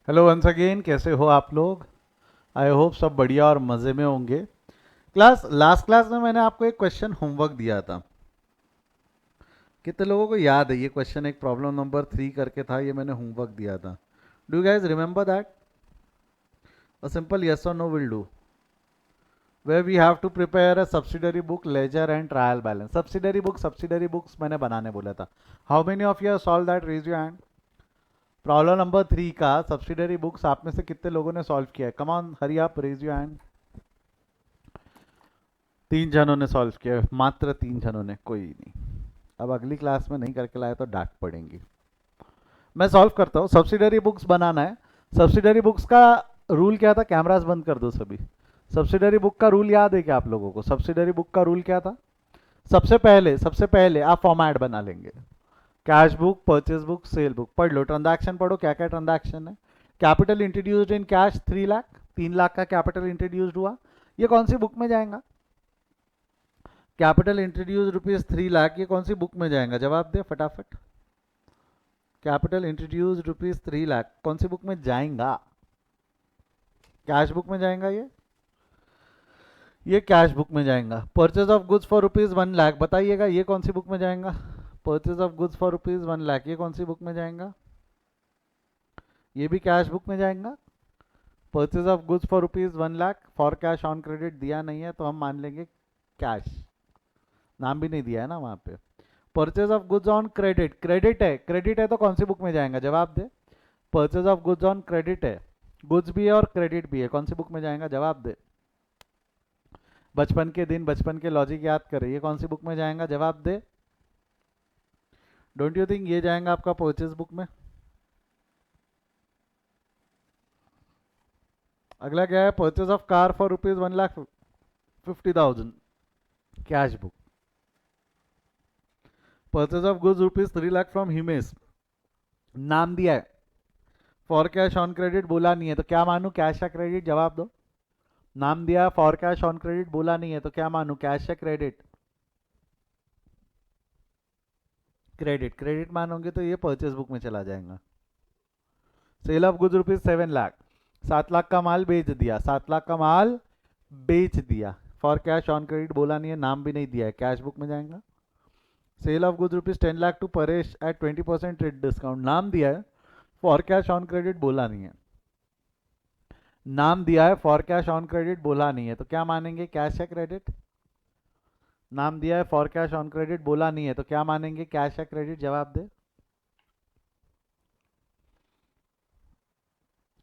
Hello once again, कैसे हो आप लोग? आई होप सब बढ़िया और मज़े में होंगे। लास्ट क्लास में मैंने आपको एक क्वेश्चन होमवर्क दिया था। कितने लोगों को याद है? ये क्वेश्चन एक प्रॉब्लम नंबर 3 करके था, ये मैंने होमवर्क दिया था। Do you guys remember that? A simple yes और no will do, where we have to prepare a subsidiary book, ledger and trial balance. Subsidiary books मैंने बनाने बोला था। How many of you have solved that? Raise your hand. Problem number 3 का subsidiary books आप में से कितने लोगों ने सॉल्व किया है? कम ऑन, हरी आप, रेज योर हैंड। 3 जनों ने सॉल्व किया है, मात्र 3 जनों ने, कोई नहीं। अब अगली क्लास में नहीं करके लाए तो डांट पड़ेंगी। मैं सॉल्व करता हूँ। सब्सिडरी बुक्स बनाना है। सब्सिडरी बुक्स का रूल क्या था? कैमरास बंद कर दो सभी। सब्सिडरी बुक का रूल याद है क्या आप लोगों को? सब्सिडरी बुक का रूल क्या था? सबसे पहले आप फॉर्मेट बना लेंगे। Cash book, purchase book, sale book. पढ़ लो, ट्रांजैक्शन पढ़ो, क्या क्या ट्रांजैक्शन है। Capital introduced in cash 3 lakh, 3 lakh का कैपिटल इंट्रोड्यूस्ड हुआ। ये कौन सी बुक में जाएगा? कैपिटल इंट्रोड्यूस ₹3 लाख, ये कौन सी बुक में जाएगा? जवाब दे फटाफट। कैपिटल इंट्रोड्यूस ₹3 लाख कौन सी बुक में जाएगा? कैश बुक में जाएगा ये कैश बुक में जाएगा। Purchase of goods for ₹1 lakh, बताइएगा ये कौन सी बुक में जाएगा? Purchase of goods for ₹1 lakh, ये कौन सी बुक में जाएगा? ये भी कैश बुक में जाएगा। Purchase of goods for ₹1 lakh, for cash on credit दिया नहीं है तो हम मान लेंगे कैश, नाम भी नहीं दिया है ना वहां पे। Purchase of goods on credit, credit है तो कौन सी बुक में जाएगा? जवाब दे। Purchase of goods on credit है, गुड्स भी है और क्रेडिट भी है, कौन सी बुक में जाएगा? जवाब दे। बचपन के दिन, बचपन के लॉजिक याद करे, ये कौन सी बुक में जाएगा? जवाब दे। डोंट यू थिंक ये जाएगा आपका परचेज बुक में? अगला क्या है? Purchase of car for ₹1,50,000, cash book. Purchase of goods ₹3 lakh from Himesh, नाम दिया है। फॉर कैश ऑन क्रेडिट बोला नहीं है तो क्या मानू, कैश या क्रेडिट? जवाब दो। नाम दिया, फॉर कैश ऑन क्रेडिट बोला नहीं है तो क्या मानू, कैश या क्रेडिट? क्रेडिट। क्रेडिट मानोगे तो ये परचेज बुक में चला जाएगा। Sale of goods ₹7 lakh, 7 lakh का माल बेच दिया, 7 लाख का माल बेच दिया। फॉर कैश ऑन क्रेडिट बोला नहीं है, नाम भी नहीं दिया है, कैश बुक में जाएगा। Sale of goods ₹10 lakh to Paresh at 20% trade discount, नाम दिया है, फॉर कैश ऑन क्रेडिट बोला नहीं है। नाम दिया है, फॉर कैश ऑन क्रेडिट बोला नहीं है तो क्या मानेंगे, कैश या क्रेडिट? नाम दिया है, फॉर कैश ऑन क्रेडिट बोला नहीं है तो क्या मानेंगे, कैश या क्रेडिट? जवाब दे।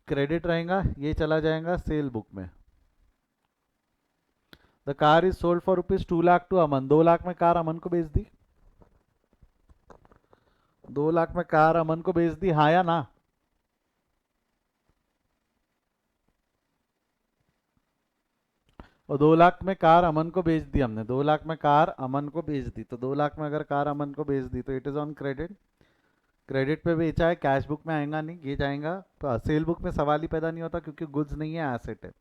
क्रेडिट रहेगा, ये चला जाएगा सेल बुक में। The car is sold for ₹2 lakh to Aman, 2 lakh में कार अमन को बेच दी। 2 लाख में कार अमन को बेच दी, हाँ या ना? और 2 लाख में कार अमन को बेच दी हमने, 2 लाख में कार अमन को बेच दी, तो 2 लाख में अगर कार अमन को बेच दी तो it is on credit. Credit पे बेचा है, कैश बुक में आएगा नहीं, ये जाएगा सेल बुक में। सवाल ही पैदा नहीं होता क्योंकि गुड्स नहीं है, एसेट है।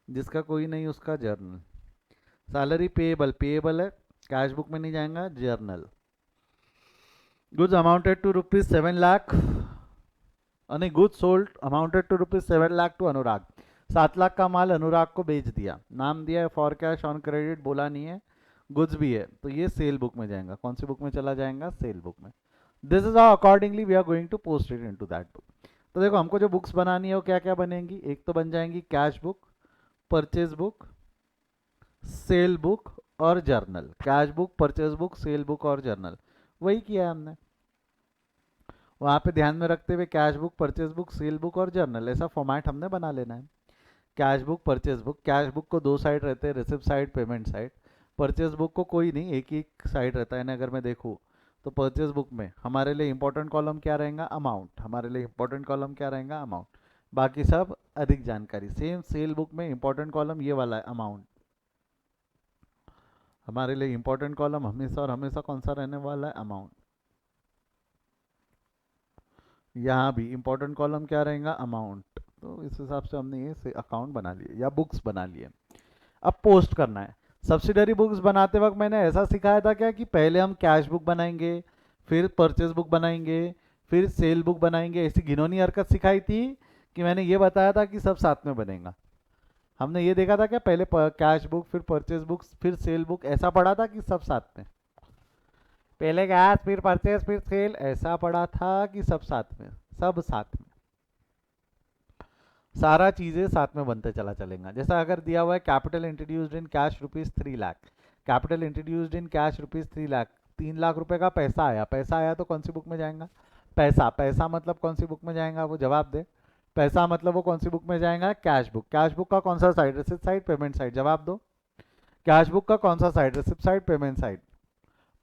जिसका कोई नहीं उसका जर्नल। सैलरी पेएबल, पेएबल है, कैश बुक में नहीं जाएगा, journal. Goods amounted to ₹7 lakh, नहीं, goods sold amounted to ₹7 lakh to Anurag, 7 lakh का माल अनुराग को बेच दिया, नाम दिया है, फॉर कैश ऑन क्रेडिट बोला नहीं है, गुड्स भी है, तो ये सेल बुक में जाएगा। कौन सी बुक में चला जाएगा? सेल बुक में। This is how accordingly we are going to post it into that book. तो देखो, हमको जो बुक्स बनानी है वो क्या क्या बनेंगी? एक तो बन जाएंगी cash book, purchase book, sale book और journal. Cash book, purchase book, sale book और जर्नल, वही किया है हमने। वहाँ पे ध्यान में रखते हुए cash book, purchase book, sale book और जर्नल, ऐसा फॉर्मेट हमने बना लेना है। Cash book, purchase book, cash book को 2 साइड रहते हैं, receipt side, payment side. Purchase book को कोई नहीं, एक ही साइड रहता है ना। अगर मैं देखूँ तो परचेज बुक में हमारे लिए इंपॉर्टेंट कॉलम क्या रहेगा? अमाउंट। हमारे लिए इंपॉर्टेंट कॉलम क्या रहेगा? अमाउंट। बाकी सब अधिक जानकारी। सेम सेल बुक में इंपॉर्टेंट कॉलम ये वाला है, अमाउंट। हमारे लिए इंपॉर्टेंट कॉलम हमेशा और हमेशा कौन सा रहने वाला है? अमाउंट। यहाँ भी इंपॉर्टेंट कॉलम क्या रहेगा? अमाउंट। तो इस हिसाब से हमने ये अकाउंट बना लिए या बुक्स बना लिए। अब पोस्ट करना है। सब्सिडरी बुक्स बनाते वक्त मैंने ऐसा सिखाया था क्या कि पहले हम कैश बुक बनाएंगे, फिर परचेज बुक बनाएंगे, फिर सेल बुक बनाएंगे, ऐसी घिनौनी हरकत सिखाई थी कि मैंने ये बताया था कि सब साथ में बनेगा। हमने ये देखा था क्या पहले कैश बुक फिर परचेज बुक फिर सेल बुक, ऐसा पढ़ा था कि सब साथ में? पहले कैश फिर परचेज फिर सेल, ऐसा पढ़ा था कि सब साथ में? सब साथ में, सारा चीजें साथ में बनते चला चलेगा। जैसा अगर दिया हुआ है capital introduced in cash ₹3 lakh, capital introduced in cash ₹3 lakh, 3 lakh रुपए का पैसा आया, पैसा आया तो कौन सी बुक में जाएगा? पैसा, पैसा मतलब कौन सी बुक में जाएगा? वो जवाब दे। पैसा मतलब वो कौन सी बुक में जाएगा? Cash book. कैश बुक का कौन सा side? Receipt side, payment side? जवाब दो। कैश बुक का कौन सा side? Receipt side, payment side?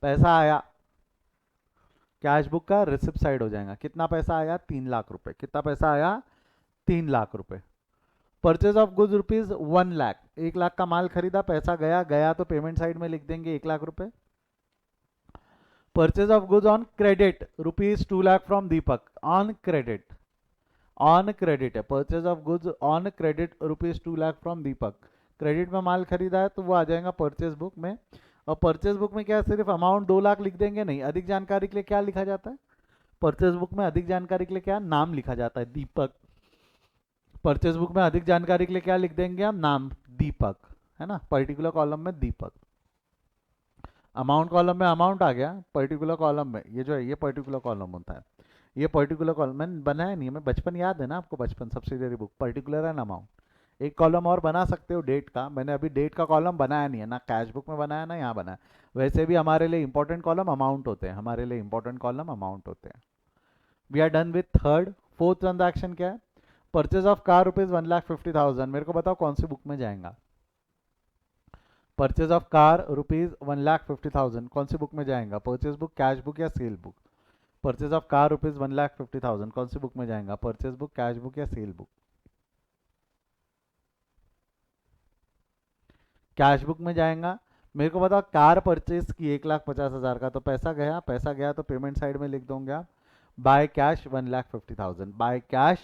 पैसा आया, कैश बुक का रिसिप्ट साइड हो जाएगा। कितना पैसा आया? 3 लाख रुपए। कितना पैसा आया? 3 लाख रुपए। Purchase of goods ₹1 lakh, 1 lakh का माल खरीदा, पैसा गया, गया तो पेमेंट साइड में लिख देंगे 1 लाख रुपए। Purchase of goods on credit ₹2 lakh from Deepak, on credit, on credit है। Purchase of goods on credit ₹2 lakh from Deepak, credit में माल खरीदा है तो वो आ जाएगा परचेज बुक में। और परचेज बुक में क्या सिर्फ अमाउंट 2 लाख लिख देंगे? नहीं, अधिक जानकारी के लिए क्या लिखा जाता है परचेज बुक में? अधिक जानकारी के लिए क्या नाम लिखा जाता है? दीपक। परचेज बुक में अधिक जानकारी के लिए क्या लिख देंगे हम? नाम, दीपक, है ना, पर्टिकुलर कॉलम में दीपक। अमाउंट कॉलम में अमाउंट आ गया, पर्टिकुलर कॉलम में ये जो है ये पर्टिकुलर कॉलम होता है। ये पर्टिकुलर कॉलम मैंने बनाया नहीं है, मैं बचपन याद है ना आपको, बचपन subsidiary book particular and amount. एक कॉलम और बना सकते हो डेट का, मैंने अभी डेट का कॉलम बनाया नहीं है, ना कैश बुक में बनाया ना यहाँ बनाया। वैसे भी हमारे लिए इंपॉर्टेंट कॉलम अमाउंट होते हैं, हमारे लिए इंपॉर्टेंट कॉलम अमाउंट होते हैं। We are done with third. Fourth transaction क्या है? Purchase of car ₹1,50,000। मेरे को बताओ कौन सी बुक में जाएगा? परचेज ऑफ कार ₹1,50,000 कौन सी बुक में जाएगा? परचेज बुक, कैश बुक या cell book? Purchase of car ₹1,50,000 कौन सी बुक में जाएगा? परचेज बुक, कैश बुक या सेल बुक? कैश बुक में जाएगा। मेरे को बताओ कार परचेज की 1,50,000 का, तो पैसा गया, पैसा गया तो पेमेंट साइड में लिख दोगे आप बाय कैश 1,50,000, बाय कैश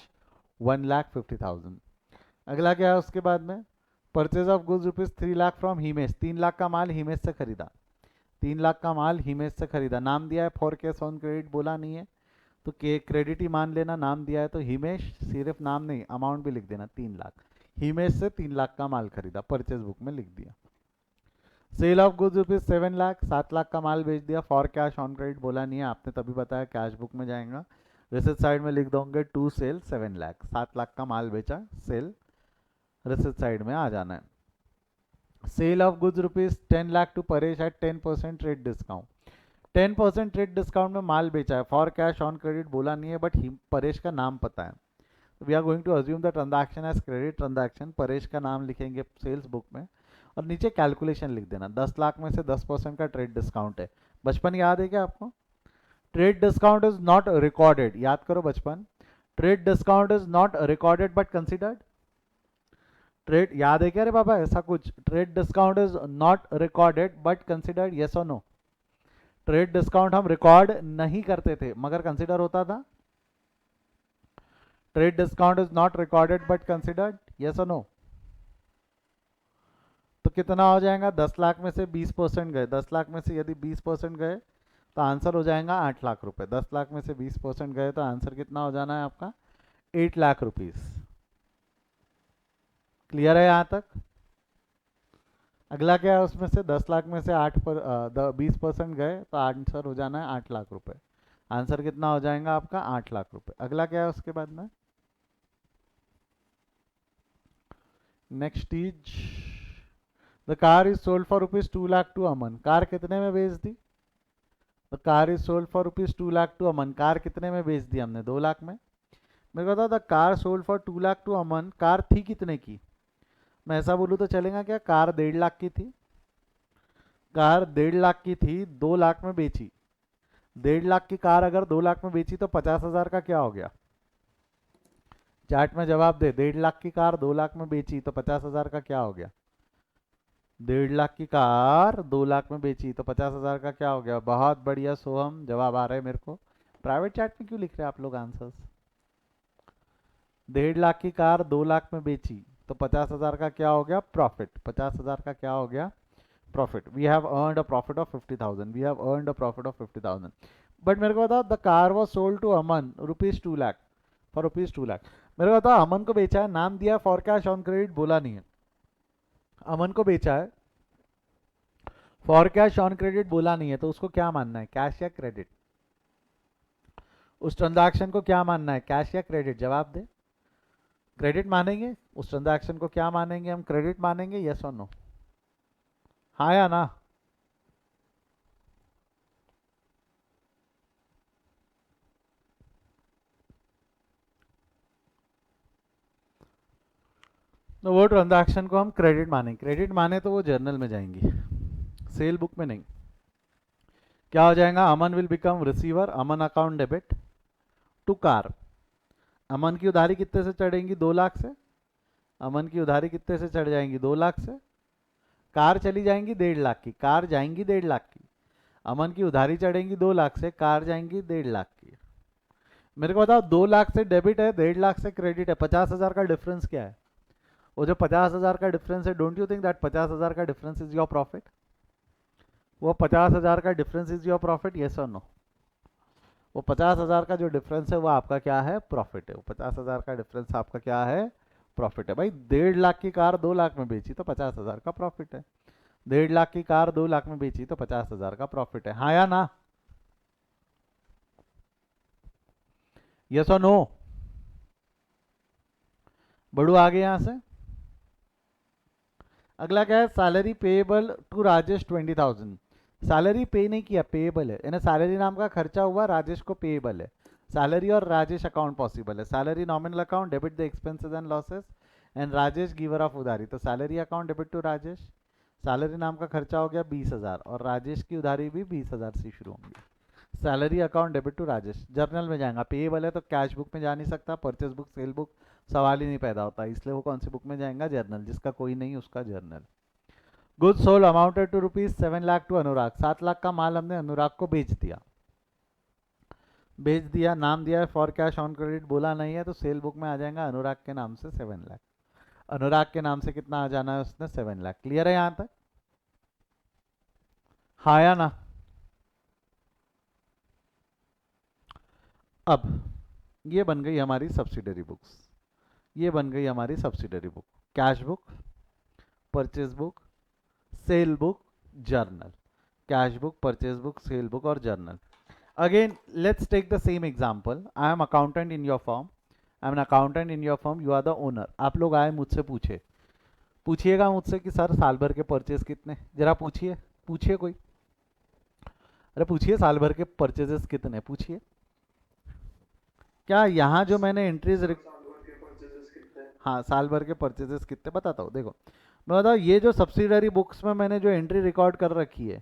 1,50,000। अगला क्या है उसके बाद में? Purchase of goods ₹3 lakh from Himesh, 3 lakh का माल हिमेश से खरीदा, 3 लाख का माल हिमेश से खरीदा। नाम दिया है फॉर कैश ऑन क्रेडिट, बोला नहीं है तो के क्रेडिट ही मान लेना। नाम दिया है तो हिमेश, सिर्फ नाम नहीं अमाउंट भी लिख देना 3 लाख। हिमेश से 3 लाख का माल खरीदा, परचेज बुक में लिख दिया। Sale of goods ₹7 lakh, 7 lakh का माल बेच दिया, फॉर कैश ऑन क्रेडिट बोला नहीं है आपने, तभी बताया कैश बुक में जाएगा। रिसिप्ट साइड में लिख दोगे टू सेल 7 लाख, 7 लाख का माल बेचा, सेल रिसिप्ट साइड में आ जाना है। Sale of goods ₹10 lakh to Paresh at 10% trade discount, 10% trade discount में माल बेचा है, फॉर कैश ऑन क्रेडिट बोला नहीं है बट परेश का नाम पता है, we are going to assume the transaction as credit transaction. Paresh का नाम लिखेंगे सेल्स बुक में और नीचे कैलकुलेशन लिख देना। 10 लाख में से 10% का ट्रेड डिस्काउंट है। बचपन याद है क्या आपको? Trade discount is not recorded, याद करो बचपन। Trade discount is not recorded but considered. Trade याद है क्या रे बाबा ऐसा कुछ? Trade discount is not recorded but considered, yes और नो? ट्रेड डिस्काउंट हम रिकॉर्ड नहीं करते थे मगर कंसिडर होता था। Trade discount is not recorded but considered, yes और नो? तो कितना हो जाएगा? 10 लाख में से 20% गए, 10 लाख में से यदि 20% गए तो आंसर हो जाएगा 8 लाख रुपए। 10 लाख में से 20% गए तो आंसर कितना हो जाना है आपका? 8 लाख रुपीज। क्लियर है यहाँ तक? अगला क्या है उसमें से? 10 लाख में से 20% गए तो आंसर हो जाना है 8 लाख रुपए। आंसर कितना हो जाएगा आपका? 8 लाख रुपए। अगला क्या है उसके बाद में? Next is the car is sold for ₹2 lakh to Aman. Car कितने में बेच दी? The car is sold for ₹2 lakh to Aman. Car कितने में बेच दी हमने? 2 लाख में। मेरे को बता the car sold for 2 lakh to Aman, car थी कितने की? मैं ऐसा बोलूँ तो चलेगा क्या? कार 1.5 लाख की थी, कार 1.5 लाख की थी, 2 लाख में बेची। 1.5 लाख की कार अगर 2 लाख में बेची तो 50,000 का क्या हो गया? चार्ट में जवाब दे। 1.5 लाख की कार 2 लाख में बेची तो 50,000 का क्या हो गया? 1.5 लाख की कार 2 लाख में बेची तो 50,000 का क्या हो गया? बहुत बढ़िया सोहम, जवाब आ रहे हैं मेरे को। प्राइवेट चैट में क्यों लिख रहे हैं आप लोग आंसर्स? 1.5 लाख की कार 2 लाख में बेची तो 50,000 का क्या हो गया? प्रॉफिट। 50,000 का क्या हो गया? Profit. We have earned a profit of 50,000, we have earned a profit of 50,000। But मेरे को बताओ the car was sold to Aman ₹2 lakh for ₹2 lakh. मेरे को बताओ, अमन को बेचा है, नाम दिया, फॉर कैश ऑन क्रेडिट बोला नहीं है। अमन को बेचा है, फॉर कैश ऑन क्रेडिट बोला नहीं है, तो उसको क्या मानना है, कैश या क्रेडिट? उस ट्रांजैक्शन को क्या मानना है, कैश या क्रेडिट? जवाब दे। क्रेडिट मानेंगे उस ट्रांजैक्शन को, क्या मानेंगे हम, क्रेडिट मानेंगे, यस और नो? हाँ या ना? तो वो ट्रांजैक्शन को हम क्रेडिट मानेंगे। क्रेडिट माने तो वो जर्नल में जाएंगी, सेल बुक में नहीं। क्या हो जाएगा, Aman will become receiver, Aman account debit to car. Aman की उधारी कितने से चढ़ेंगी, 2 लाख से। अमन की उधारी कितने से चढ़ जाएंगी, 2 लाख से। कार चली जाएंगी 1.5 लाख की, कार जाएंगी 1.5 लाख की। अमन की उधारी चढ़ेंगी 2 लाख से, कार जाएंगी 1.5 लाख की। मेरे को बताओ, 2 लाख से डेबिट है, 1.5 लाख से क्रेडिट है, 50,000 का डिफरेंस क्या है? वो जो 50,000 का डिफरेंस है, डोंट यू थिंक दैट 50,000 का डिफरेंस इज योर प्रॉफिट? वो 50,000 का difference is your profit, yes और नो? वो 50,000 का जो डिफरेंस है वो आपका क्या है, प्रॉफिट है। वो 50,000 का डिफरेंस आपका क्या है, प्रॉफिट है। भाई 1.5 लाख की कार 2 लाख में बेची तो 50,000 का प्रॉफिट है। 1.5 लाख की कार 2 लाख में बेची तो 50,000 का प्रॉफिट है। हाँ या ना? यस और नो? बढ़ू आगे यहां से। अगला क्या है, salary payable to Rajesh 20,000। Salary pay नहीं किया, पेएबल है, यानी सैलरी नाम का खर्चा हुआ, राजेश को पेएबल है। सैलरी और राजेश अकाउंट पॉसिबल है। Salary nominal account, debit the expenses and losses, and Rajesh giver of उधारी। तो salary account debit to Rajesh, salary नाम का खर्चा हो गया 20,000 और राजेश की उधारी भी 20,000 से शुरू होंगी। Salary account debit to Rajesh journal में जाएगा। पेएबल है तो कैश बुक में जा नहीं सकता, परचेज बुक, सेल बुक, सवाल ही नहीं पैदा होता, इसलिए वो कौन सी बुक में जाएगा, जर्नल। जिसका कोई नहीं उसका journal. Good sold amounted to ₹7 lakh to Anurag. 7 lakh का माल हमने अनुराग को बेच दिया। बेच दिया, नाम दिया है फॉर कैश ऑन क्रेडिट, बोला नहीं है, तो सेल बुक में आ जाएगा अनुराग के नाम से 7 लाख। अनुराग के नाम से कितना आ जाना है उसने, 7 लाख। क्लियर है यहां तक? हाँ या ना? अब ये बन गई हमारी सब्सिडरी बुक्स। ये बन गई हमारी subsidiary book, cash book, purchase book, sale book, journal. Cash book, purchase book, sale book और journal. Again, let's take the same example. I am accountant in your firm. I am an accountant in your firm. You are the owner. आप लोग आए मुझसे पूछे, पूछिएगा मुझसे कि sir साल भर के परचेज कितने, जरा पूछिए, पूछिए कोई, अरे पूछिए साल भर के परचेजेस कितने, पूछिए। क्या यहाँ जो मैंने एंट्रीज, हाँ साल भर के परचेजेस कितने बताता हूँ। देखो मैं बताऊँ, ये जो सब्सिडरी बुक्स में मैंने जो एंट्री रिकॉर्ड कर रखी है,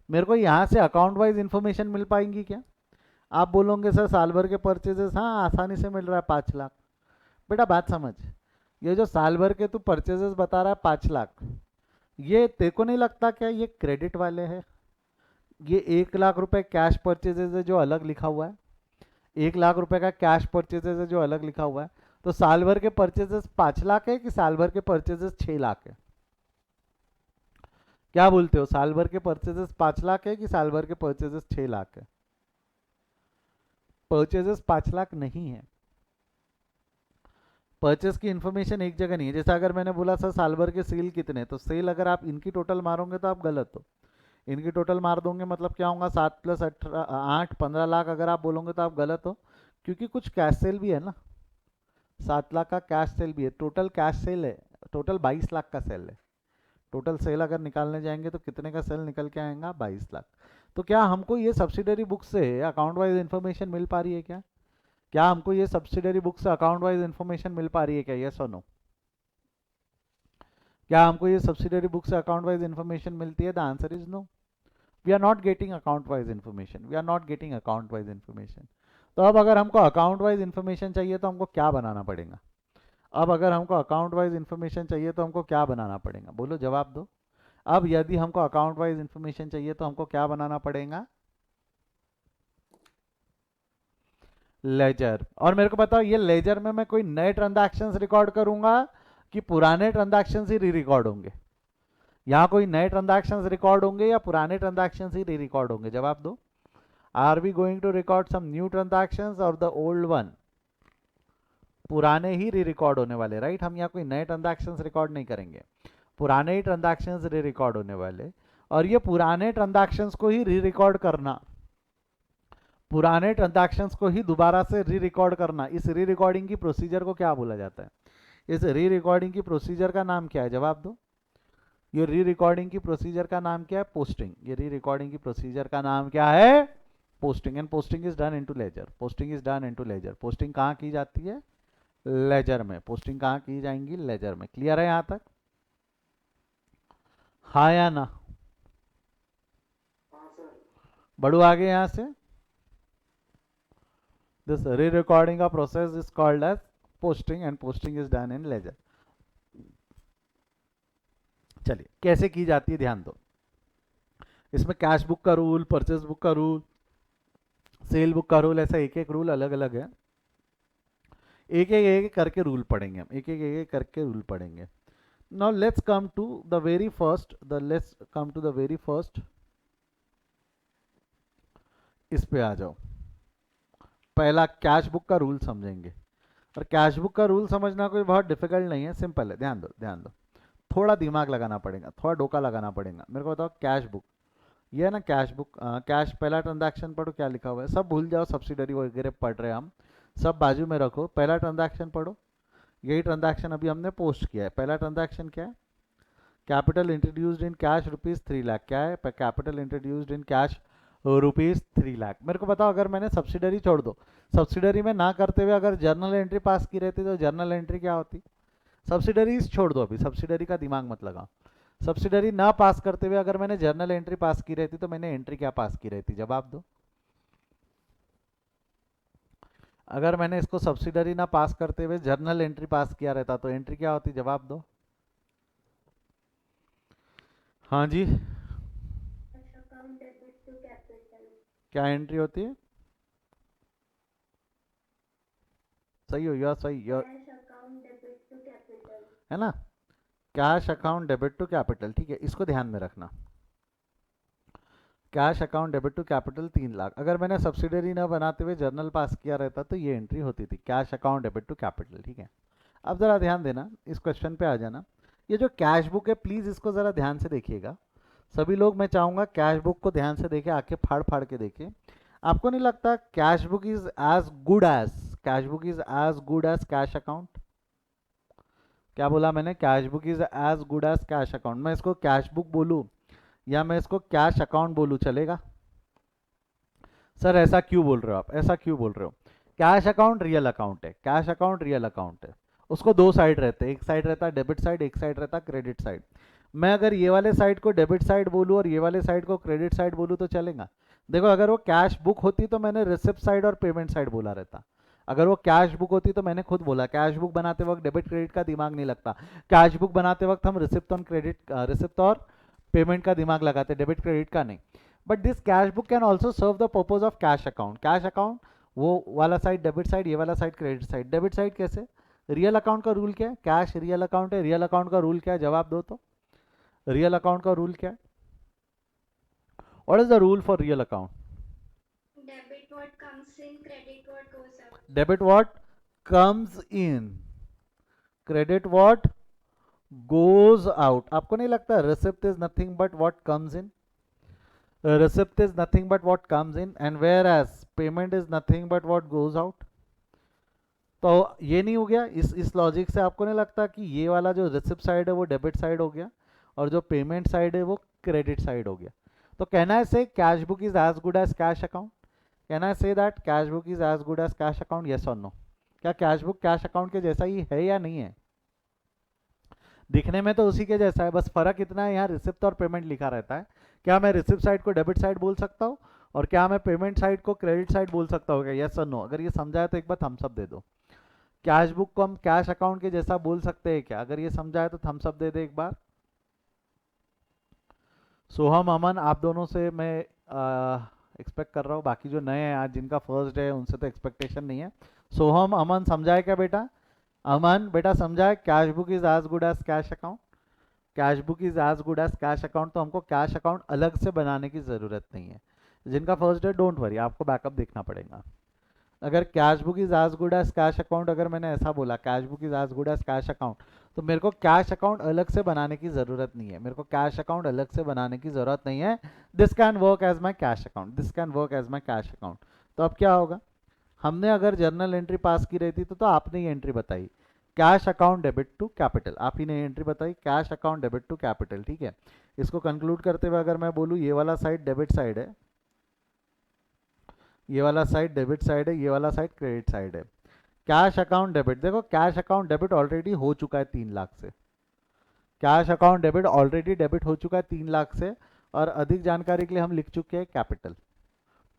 मेरे को यहाँ से अकाउंट वाइज इन्फॉर्मेशन मिल पाएंगी क्या? आप बोलोगे सर साल भर के परचेजेस, हाँ आसानी से मिल रहा है 5 लाख। बेटा बात समझ, ये जो साल भर के तू परचेजेस बता रहा है 5 लाख, ये तेरे को नहीं लगता क्या ये क्रेडिट वाले हैं? ये 1 लाख रुपए कैश परचेजेस है जो अलग लिखा हुआ है, 1 लाख रुपए का कैश परचेजेस है जो अलग लिखा हुआ है। तो साल भर के परचेजेस 5 लाख है कि साल भर के परचेजेस 6 लाख है? क्या बोलते हो, साल भर के परचेजेस 5 लाख है कि साल भर के परचेजेस 6 लाख है? परचेजेस 5 लाख नहीं है। परचेस की इन्फॉर्मेशन एक जगह नहीं है। जैसा अगर मैंने बोला सर साल भर के सेल कितने, तो सेल अगर आप इनकी टोटल मारोगे तो आप गलत हो। इनकी टोटल मार दोगे मतलब क्या होगा, 7 + 8 15 लाख अगर आप बोलोगे तो आप गलत हो, क्योंकि कुछ कैश सेल भी है ना। 7 लाख का कैश सेल भी है, टोटल कैश सेल है, टोटल 22 लाख का सेल है। टोटल सेल अगर निकालने जाएंगे तो कितने का सेल निकल के आएगा, 22 लाख। तो क्या हमको ये सब्सिडरी बुक से अकाउंट वाइज इन्फॉर्मेशन मिल पा रही है क्या? क्या हमको ये सब्सिडरी बुक से अकाउंट वाइज इन्फॉर्मेशन मिल पा रही है क्या, यस और नो? क्या हमको ये सब्सिडरी बुक से अकाउंट वाइज इन्फॉर्मेशन मिलती है? The answer is no. We are not getting account wise information, we are not getting account wise information. तो अब अगर हमको अकाउंट वाइज इन्फॉर्मेशन चाहिए तो हमको क्या बनाना पड़ेगा? अब अगर हमको अकाउंट वाइज इन्फॉर्मेशन चाहिए तो हमको क्या बनाना पड़ेगा, बोलो जवाब दो। अब यदि हमको अकाउंट वाइज इन्फॉर्मेशन चाहिए तो हमको क्या बनाना पड़ेगा, लेजर। और मेरे को बताओ, ये लेजर में मैं कोई नए ट्रांजैक्शंस रिकॉर्ड करूंगा कि पुराने ट्रांजैक्शंस ही री रिकॉर्ड होंगे? यहाँ कोई नए ट्रांजैक्शंस रिकॉर्ड होंगे या पुराने ट्रांजैक्शंस ही री रिकॉर्ड होंगे, जवाब दो। Are we going to record some new transactions और द ओल्ड वन? पुराने ही री रिकॉर्ड होने वाले, राइट। हम यहाँ कोई नए ट्रांजैक्शंस रिकॉर्ड नहीं करेंगे, पुराने ही ट्रांजैक्शंस री रिकॉर्ड होने वाले। और ये पुराने ट्रांजैक्शंस को ही री रिकॉर्ड करना, पुराने ट्रांजैक्शंस को ही दोबारा से री रिकॉर्ड करना, इस री रिकॉर्डिंग की प्रोसीजर को क्या बोला जाता है? इस री रिकॉर्डिंग की प्रोसीजर का नाम क्या है? जवाब दो। ये री रिकॉर्डिंग की प्रोसीजर का नाम क्या है? पोस्टिंग। ये री रिकॉर्डिंग की प्रोसीजर का नाम क्या है? Posting. And posting is done into ledger. Posting is done into ledger. Posting कहाँ की जाती है? लेजर में। पोस्टिंग कहाँ की जाएंगी? लेजर में। क्लियर है यहां तक? हाँ या ना? बढ़ू आगे यहां से। दिस री रिकॉर्डिंग का process is called as posting and posting is done in ledger. चलिए कैसे की जाती है ध्यान दो। इसमें कैश बुक का रूल, परचेज बुक का रूल, सेल बुक का रूल, ऐसा एक एक रूल अलग अलग है। एक करके रूल पढ़ेंगे हम, एक करके रूल पढ़ेंगे। Now let's come to the very first, इस पे आ जाओ। पहला कैश बुक का रूल समझेंगे। और कैश बुक का रूल समझना कोई बहुत डिफिकल्ट नहीं है, सिंपल है। ध्यान दो ध्यान दो, थोड़ा दिमाग लगाना पड़ेगा, थोड़ा डोका लगाना पड़ेगा। मेरे को बताओ कैश बुक, ये है ना कैश बुक। कैश पहला ट्रांजैक्शन पढ़ो, क्या लिखा हुआ है सब भूल जाओ, सब्सिडरी वगैरह पढ़ रहे हैं हम, सब बाजू में रखो। पहला ट्रांजैक्शन पढ़ो, यही ट्रांजैक्शन अभी हमने पोस्ट किया है। पहला ट्रांजैक्शन क्या है? Capital introduced in cash ₹3 lakh. क्या है? Capital introduced in cash ₹3 lakh. मेरे को बताओ अगर मैंने सब्सिडरी छोड़ दो, सब्सिडरी में ना करते हुए अगर जर्नल एंट्री पास की रहती तो जर्नल एंट्री क्या होती? सब्सिडरीज छोड़ दो, अभी सब्सिडरी का दिमाग मत लगाओ। सब्सिडरी ना पास करते हुए अगर मैंने जर्नल एंट्री पास की रहती तो मैंने एंट्री क्या पास की रहती? जवाब दो। अगर मैंने इसको सब्सिडरी ना पास करते हुए जर्नल एंट्री पास किया रहता तो एंट्री क्या होती? जवाब दो। हाँ जी, क्या एंट्री होती है? सही हो या सही या, है ना? Cash account debit to capital, ठीक है, इसको ध्यान में रखना। Cash account debit to capital 3 lakh. अगर मैंने सब्सिडरी ना बनाते हुए जर्नल पास किया रहता तो ये एंट्री होती थी, cash account debit to capital, ठीक है। अब जरा ध्यान देना, इस क्वेश्चन पे आ जाना। ये जो कैश बुक है प्लीज इसको जरा ध्यान से देखिएगा सभी लोग। मैं चाहूंगा कैश बुक को ध्यान से देखें, आके फाड़ फाड़ के देखें। आपको नहीं लगता cash book is as good as, cash book is as good as cash account? क्या बोला मैंने? Cash book is as good as cash account. मैं इसको कैश बुक बोलूं या मैं इसको कैश अकाउंट बोलूं, चलेगा? सर ऐसा क्यों बोल रहे हो आप, ऐसा क्यों बोल रहे हो? कैश अकाउंट रियल अकाउंट है, कैश अकाउंट रियल अकाउंट है। उसको दो साइड रहते हैं, एक साइड रहता है डेबिट साइड, एक साइड रहता है क्रेडिट साइड। मैं अगर ये वाले साइड को डेबिट साइड बोलूँ और ये वाले साइड को क्रेडिट साइड बोलूँ तो चलेगा? देखो अगर वो कैश बुक होती तो मैंने रिसिप्ट साइड और पेमेंट साइड बोला रहता। अगर वो कैश बुक होती तो मैंने खुद बोला कैश बुक बनाते वक्त डेबिट क्रेडिट का दिमाग नहीं लगता, कैश बुक बनाते वक्त हम रिसिप्ट ऑन क्रेडिट, रिसिप्ट और पेमेंट का दिमाग लगाते, डेबिट क्रेडिट का नहीं। But this cash book can also serve the purpose of cash account. Cash account वो वाला साइड डेबिट साइड, ये वाला side credit side. Debit side कैसे? रियल अकाउंट का रूल क्या है? कैश रियल अकाउंट है, रियल अकाउंट का रूल क्या है? जवाब दो तो। रियल अकाउंट का रूल क्या है? What is the rule for real account? Debit what comes in, credit what goes out. Debit what comes in, credit what goes out. आपको नहीं लगता receipt is nothing but what comes in? receipt is nothing but what comes in, and whereas payment is nothing but what goes out. तो ये नहीं हो गया? इस logic से आपको नहीं लगता कि ये वाला जो रिसिप्ट साइड है वो डेबिट साइड हो गया और जो पेमेंट साइड है वो क्रेडिट साइड हो गया? तो कहना है से cash book is as good as cash account? कहना है से that cash book is as good as cash account? Yes और नो? क्या कैश बुक कैश अकाउंट के जैसा ही है या नहीं है? दिखने में तो उसी के जैसा है, बस फर्क इतना है यहाँ रिसिप्ट और पेमेंट लिखा रहता है। क्या मैं रिसिप्ट साइड को डेबिट साइड बोल सकता हूँ और क्या मैं पेमेंट साइड को क्रेडिट साइड बोल सकता हूँ? यस और नो? अगर ये समझाए तो एक बार थम्स अप दे दो। कैश बुक को हम कैश अकाउंट के जैसा बोल सकते हैं क्या? अगर ये समझाए तो थम्स अप दे दे एक बार। सोहम, अमन, आप दोनों से मैं एक्सपेक्ट कर रहा हूँ, बाकी जो नए हैं आज जिनका फर्स्ट डे है उनसे तो एक्सपेक्टेशन नहीं है। सोहम, अमन समझाए क्या बेटा? अमन बेटा समझाए cash book is as good as cash account? Cash book is as good as cash account, तो हमको कैश अकाउंट अलग से बनाने की ज़रूरत नहीं है। जिनका फर्स्ट डे डोंट वरी, आपको बैकअप देखना पड़ेगा। अगर cash book is as good as cash account, अगर मैंने ऐसा बोला cash book is as good as cash account, तो मेरे को कैश अकाउंट अलग से बनाने की ज़रूरत नहीं है, मेरे को कैश अकाउंट अलग से बनाने की ज़रूरत नहीं है। This can work as my cash account, this can work as my cash account. तो अब क्या होगा, हमने अगर जर्नल एंट्री पास की रही थी तो आपने ये एंट्री बताई cash account debit to capital, आप ही ने एंट्री बताई cash account debit to capital, ठीक है। इसको कंक्लूड करते हुए अगर मैं बोलूँ ये वाला साइड डेबिट साइड है, ये वाला साइड डेबिट साइड है, ये वाला साइड क्रेडिट साइड है। कैश अकाउंट डेबिट, देखो कैश अकाउंट डेबिट ऑलरेडी हो चुका है 3 लाख से, cash account debit already debit हो चुका है 3 लाख से, और अधिक जानकारी के लिए हम लिख चुके हैं कैपिटल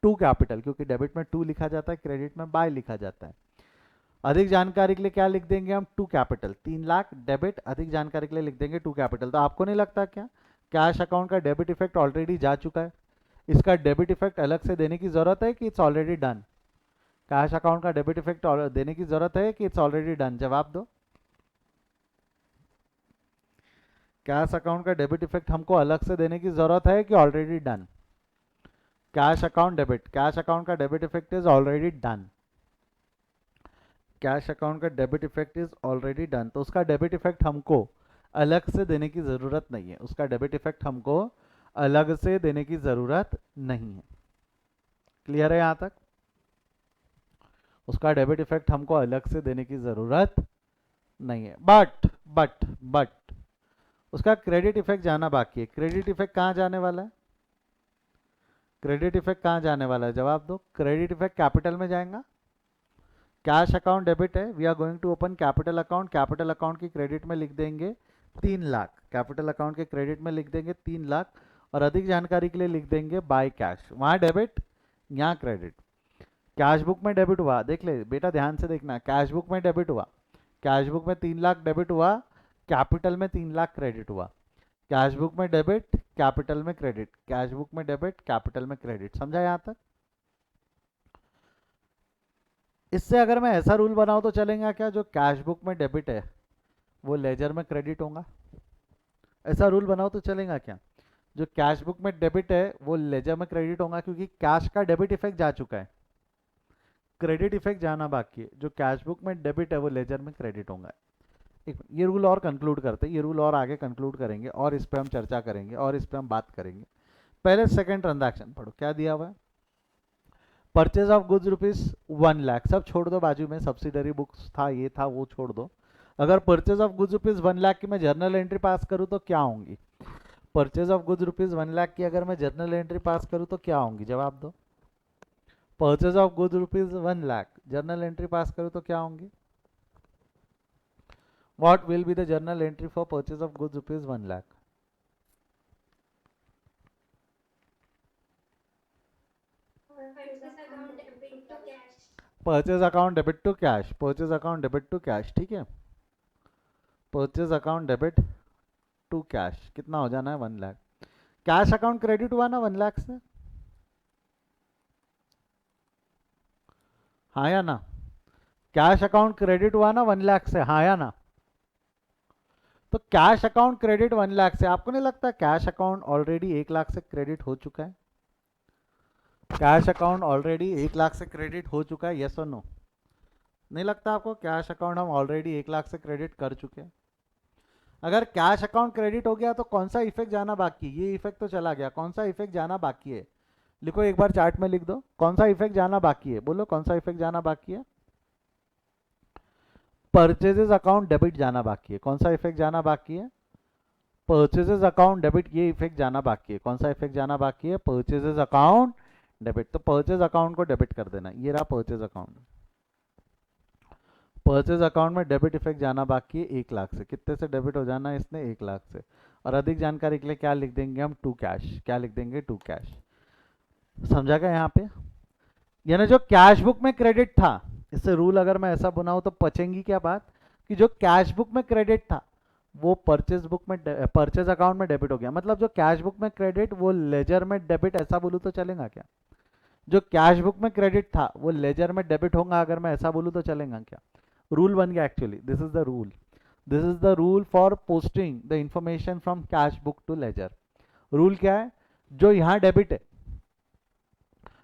टू कैपिटल, क्योंकि डेबिट में टू लिखा जाता है, क्रेडिट में बाय लिखा जाता है। अधिक जानकारी के लिए क्या लिख देंगे हम, टू कैपिटल, 3 लाख डेबिट, अधिक जानकारी के लिए लिख देंगे टू कैपिटल। तो आपको नहीं लगता क्या कैश अकाउंट का डेबिट इफेक्ट ऑलरेडी जा चुका है, इसका डेबिट इफेक्ट अलग से देने की जरूरत है कि it's already done? Cash account का डेबिट इफेक्ट देने की जरूरत है कि इट्स ऑलरेडी डन? जवाब दो। कैश अकाउंट का डेबिट इफेक्ट हमको अलग से देने की जरूरत है कि already done? Cash account debit, cash account का debit effect is already done, cash account का debit effect is already done, तो उसका डेबिट इफेक्ट हमको अलग से देने की जरूरत नहीं है, उसका डेबिट इफेक्ट हमको अलग से देने की जरूरत नहीं है। क्लियर है यहां तक? उसका डेबिट इफेक्ट हमको अलग से देने की जरूरत नहीं है। बट उसका क्रेडिट इफेक्ट जाना बाकी है। क्रेडिट इफेक्ट कहां जाने वाला है? क्रेडिट इफेक्ट कहां जाने वाला है? जवाब दो। क्रेडिट इफेक्ट कैपिटल में जाएगा। कैश अकाउंट डेबिट है, we are going to open capital account, capital account की क्रेडिट में लिख देंगे 3 लाख, कैपिटल अकाउंट के क्रेडिट में लिख देंगे 3 लाख, और अधिक जानकारी के लिए लिख देंगे बाय कैश। वहां डेबिट, यहाँ क्रेडिट। कैश बुक में डेबिट हुआ, देख ले बेटा ध्यान से देखना, कैश बुक में डेबिट हुआ, कैश बुक में 3 लाख डेबिट हुआ, कैपिटल में 3 लाख क्रेडिट हुआ। कैश बुक में डेबिट, कैपिटल में क्रेडिट, कैश बुक में डेबिट, कैपिटल में क्रेडिट। समझा यहां तक? इससे अगर मैं ऐसा रूल बनाऊं तो चलेगा क्या, जो कैश बुक में डेबिट है वो लेजर में क्रेडिट होगा? ऐसा रूल बनाओ तो चलेगा क्या, जो कैश बुक में डेबिट है वो लेजर में क्रेडिट होगा, क्योंकि कैश का डेबिट इफेक्ट जा चुका है, क्रेडिट इफेक्ट जाना बाकी है। जो कैश बुक में डेबिट है वो लेजर में क्रेडिट होगा। ये रूल और कंक्लूड करते हैं, ये रूल और आगे कंक्लूड करेंगे, और इस पे हम चर्चा करेंगे, और इस पे हम बात करेंगे। पहले सेकंड ट्रांजैक्शन पढ़ो, क्या दिया हुआ है। परचेज ऑफ गुड्स ₹1,00,000, सब छोड़ दो बाजू में, सब्सिडरी बुक्स था, ये था, वो छोड़ दो। अगर परचेज ऑफ गुड्स ₹1,00,000 की मैं जर्नल एंट्री पास करूं तो क्या होंगी? परचेज ऑफ गुड्स ₹1,00,000 की अगर मैं जर्नल एंट्री पास करूं तो क्या होंगी? जवाब दो। Purchase of goods ₹1,00,000 journal entry pass करूं तो क्या होंगी? What will be the journal entry for purchase of goods ₹1,00,000? Purchase account debit to cash. Purchase account debit to cash, purchase account debit to cash, ठीक है। Purchase account debit to cash कितना हो जाना है? 1,00,000। कैश अकाउंट क्रेडिट हुआ ना 1,00,000 से, हाँ या ना? कैश अकाउंट क्रेडिट हुआ ना 1,00,000 से, हाँ या ना? तो कैश अकाउंट क्रेडिट 1,00,000 से, आपको नहीं लगता कैश अकाउंट ऑलरेडी 1,00,000 से क्रेडिट हो चुका है? कैश अकाउंट ऑलरेडी 1,00,000 से क्रेडिट हो चुका है, यस और नो? नहीं लगता आपको कैश अकाउंट हम ऑलरेडी 1,00,000 से क्रेडिट कर चुके हैं? अगर कैश अकाउंट क्रेडिट हो गया तो कौन सा इफेक्ट जाना बाकी है? ये इफेक्ट तो चला गया, कौन सा इफेक्ट जाना बाकी है? लिखो एक बार चार्ट में लिख दो, कौन सा इफेक्ट जाना बाकी है? बोलो कौन सा इफेक्ट जाना बाकी है? परचेजेस अकाउंट डेबिट जाना बाकी है। कौन सा इफेक्ट जाना बाकी है? परचेजेस अकाउंट डेबिट, ये इफेक्ट जाना बाकी है। कौन सा इफेक्ट जाना बाकी है? Purchases account debit. तो परचेज अकाउंट को डेबिट कर देना, ये रहा परचेज अकाउंट। परचेज अकाउंट में डेबिट इफेक्ट जाना बाकी है 1,00,000 से। कितने से डेबिट हो जाना है इसने? 1,00,000 से। और अधिक जानकारी के लिए क्या लिख देंगे हम? To cash. क्या लिख देंगे? To cash. समझा गया यहाँ पे? यानी जो कैश बुक में क्रेडिट था, इससे रूल अगर मैं ऐसा बनाऊं तो पचेंगी क्या बात, कि जो कैश बुक में क्रेडिट था वो परचेज बुक में, परचेज अकाउंट में डेबिट हो गया। मतलब जो कैश बुक में क्रेडिट वो लेजर में डेबिट, ऐसा बोलूँ तो चलेगा क्या? जो कैश बुक में क्रेडिट था वो लेजर में डेबिट होगा, अगर मैं ऐसा बोलूँ तो चलेगा क्या? रूल बन गया actually, this is the rule. This is the rule for posting the information from cash book to ledger. Rule क्या है? जो यहाँ डेबिट है,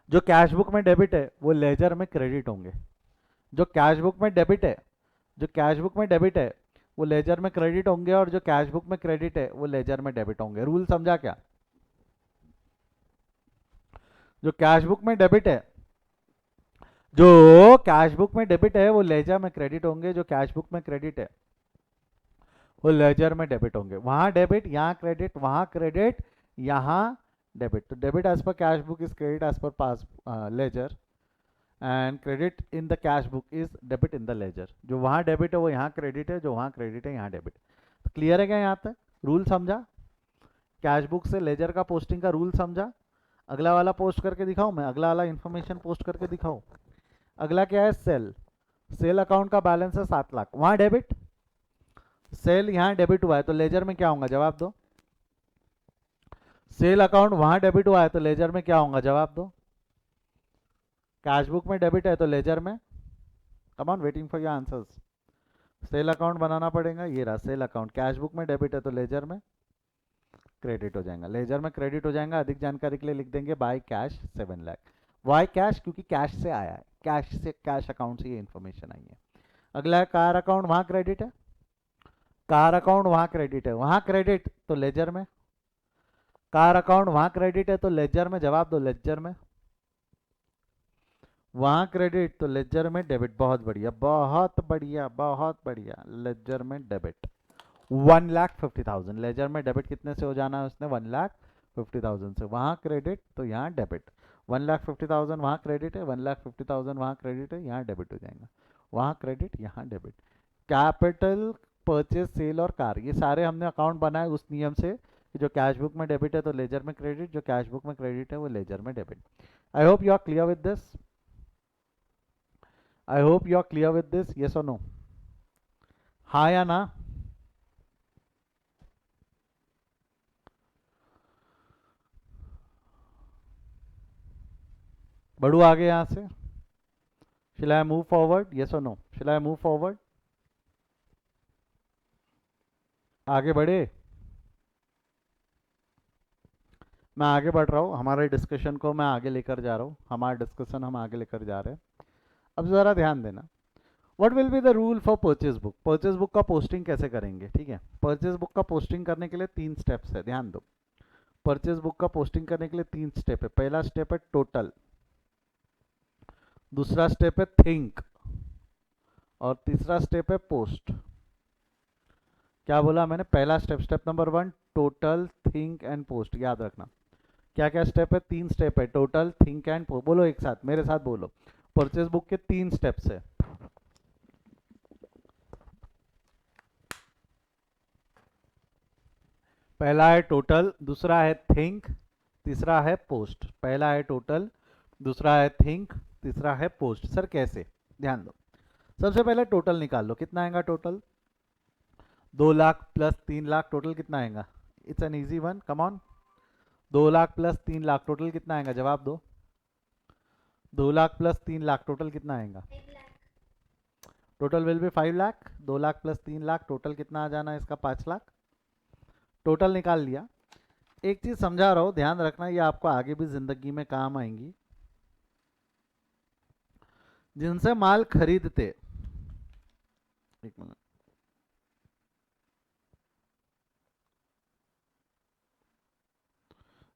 जो कैश बुक में डेबिट है वो लेजर में क्रेडिट होंगे। जो कैश बुक में डेबिट है, जो कैश बुक में डेबिट है वो लेजर में क्रेडिट होंगे, और जो कैश बुक में क्रेडिट है वो लेजर में डेबिट होंगे। रूल समझा क्या? जो कैश बुक में डेबिट है, जो कैश बुक में डेबिट है वो लेजर में क्रेडिट होंगे, जो कैश बुक में क्रेडिट है वो लेजर में डेबिट होंगे। वहां डेबिट, यहाँ क्रेडिट, वहां क्रेडिट, यहाँ डेबिट। तो debit as per cash book is credit as per pass ledger, and credit in the cash book is debit in the ledger. जो वहां डेबिट है वो यहाँ क्रेडिट है, जो वहां क्रेडिट है यहाँ डेबिट। तो क्लियर है क्या यहाँ तक? रूल समझा? कैश बुक से लेजर का पोस्टिंग का रूल समझा? अगला वाला पोस्ट करके दिखाऊं मैं, अगला वाला इंफॉर्मेशन पोस्ट करके दिखाऊं। अगला क्या है? सेल। सेल अकाउंट का बैलेंस है 7 लाख, वहां डेबिट। सेल यहाँ डेबिट हुआ है तो लेजर में क्या होगा? जवाब दो। सेल अकाउंट वहां डेबिट हुआ है तो लेजर में क्या होगा? जवाब दो। कैश बुक में डेबिट है तो लेजर में। Come on, waiting for your answers. Sale account बनाना पड़ेगा, ये रहा सेल अकाउंट। कैश बुक में डेबिट है तो लेजर में क्रेडिट हो जाएगा, लेजर में क्रेडिट हो जाएगा। अधिक जानकारी के लिए लिख देंगे by cash 7 lakh. Why cash? क्योंकि कैश से आया है, कैश से, कैश अकाउंट से ये इन्फॉर्मेशन आई है। अगला है कार अकाउंट, वहां क्रेडिट है। कार अकाउंट वहां क्रेडिट है, वहां क्रेडिट तो लेजर में। कार अकाउंट वहां क्रेडिट है तो लेजर में, जवाब दो। लेजर में। वहां क्रेडिट तो लेजर में डेबिट। बहुत बढ़िया, बहुत बढ़िया, बहुत बढ़िया। लेजर में डेबिट 1,50,000। लेजर में डेबिट कितने से हो जाना है उसने? 1,50,000 से। वहां क्रेडिट तो यहाँ डेबिट। 1,50,000 वहां क्रेडिट है, 1,50,000 वहां क्रेडिट है, यहाँ डेबिट हो जाएगा। वहां क्रेडिट, यहाँ डेबिट। कैपिटल, परचेज, सेल और कार, ये सारे हमने अकाउंट बनाए उस नियम से कि जो कैश बुक में डेबिट है तो लेजर में क्रेडिट, जो कैश बुक में क्रेडिट है वो लेजर में debit. I hope you are clear with this. I hope you are clear with this. Yes और नो? हाँ या ना? बढ़ू आगे यहाँ से? Shall I move forward? Yes or no? Shall I move forward? आगे बढ़े? मैं आगे बढ़ रहा हूँ, हमारे डिस्कशन को मैं आगे लेकर जा रहा हूँ, हमारा डिस्कशन हम आगे लेकर जा रहे हैं। अब ज़रा ध्यान देना। What will be the rule for purchase book? Purchase book का पोस्टिंग कैसे करेंगे? ठीक है, परचेज बुक का पोस्टिंग करने के लिए 3 स्टेप्स है, ध्यान दो। परचेज बुक का पोस्टिंग करने के लिए 3 स्टेप है। पहला स्टेप है टोटल, दूसरा स्टेप है थिंक, और तीसरा स्टेप है पोस्ट। क्या बोला मैंने? पहला step, step number 1, total, think and post. याद रखना क्या क्या स्टेप है? 3 स्टेप है, टोटल, थिंक एंड पोस्ट। बोलो एक साथ, मेरे साथ बोलो। परचेज बुक के 3 स्टेप्स है। पहला है टोटल, दूसरा है थिंक, तीसरा है पोस्ट। पहला है टोटल, दूसरा है थिंक, तीसरा है पोस्ट। सर कैसे? ध्यान दो। सबसे पहले टोटल निकाल लो, कितना आएगा total? 2 lakh plus 3 lakh, total कितना आएगा? It's an easy one, come on. 2 lakh plus 3 lakh, total कितना आएगा? जवाब दो। 2 लाख प्लस 3 लाख, टोटल कितना आएगा? 5 lakh. Total will be 5 lakh. 2 lakh plus 3 lakh, total कितना आ जाना है इसका? 5 लाख। टोटल निकाल लिया। एक चीज समझा रहा हूं, ध्यान रखना, ये आपको आगे भी जिंदगी में काम आएंगी। जिनसे माल खरीदते, एक मिनट,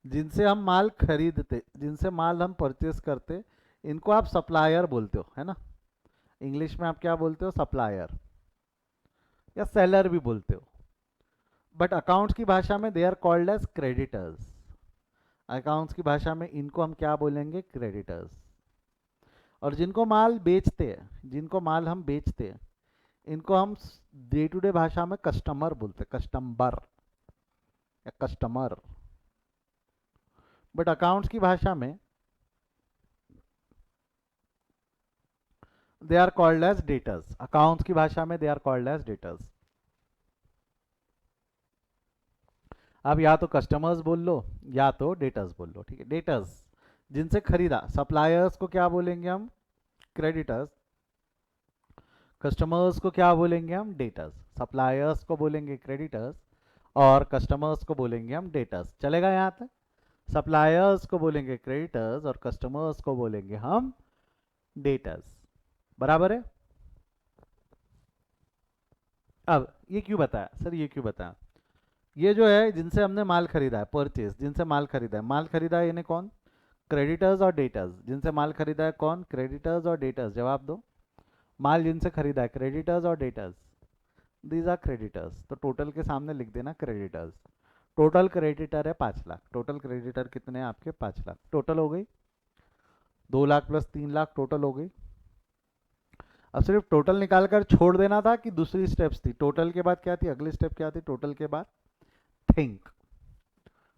जिनसे हम माल खरीदते, जिनसे माल हम परचेस करते, इनको आप सप्लायर बोलते हो, है ना? इंग्लिश में आप क्या बोलते हो? सप्लायर या सेलर भी बोलते हो। बट अकाउंट्स की भाषा में they are called as creditors. Accounts की भाषा में इनको हम क्या बोलेंगे? क्रेडिटर्स। और जिनको माल बेचते हैं, जिनको माल हम बेचते हैं, इनको हम डे टू डे भाषा में कस्टमर बोलते हैं, कस्टमर या कस्टमर। बट अकाउंट्स की भाषा में they are called as debtors. Accounts की भाषा में they are called as debtors. अब या तो कस्टमर्स बोल लो या तो डेटर्स बोल लो, ठीक है? डेटर्स जिनसे खरीदा, सप्लायर्स को क्या बोलेंगे हम? क्रेडिटर्स। कस्टमर्स को क्या बोलेंगे हम? डेटर्स। सप्लायर्स को बोलेंगे क्रेडिटर्स, और कस्टमर्स को बोलेंगे हम डेटर्स। चलेगा यहाँ तक? सप्लायर्स को बोलेंगे क्रेडिटर्स और कस्टमर्स को बोलेंगे हम डेटर्स। बराबर है। अब ये क्यों बताया सर, ये क्यों बताया? ये जो है जिनसे हमने माल खरीदा है, परचेज, जिनसे माल खरीदा है, माल खरीदा है इन्हें कौन? क्रेडिटर्स और डेटर्स। जिनसे माल खरीदा है कौन? क्रेडिटर्स और डेटर्स। जवाब दो। माल जिनसे खरीदा है, क्रेडिटर्स और डेटर्स, दीज आर क्रेडिटर्स। तो टोटल के सामने लिख देना क्रेडिटर्स। टोटल क्रेडिटर है 5 लाख। टोटल क्रेडिटर कितने हैं आपके? 5 लाख। टोटल हो गई 2 लाख प्लस 3 लाख, टोटल हो गई। अब सिर्फ टोटल निकाल कर छोड़ देना था कि दूसरी स्टेप्स थी? टोटल के बाद क्या थी? अगली स्टेप क्या थी? टोटल के बाद थिंक।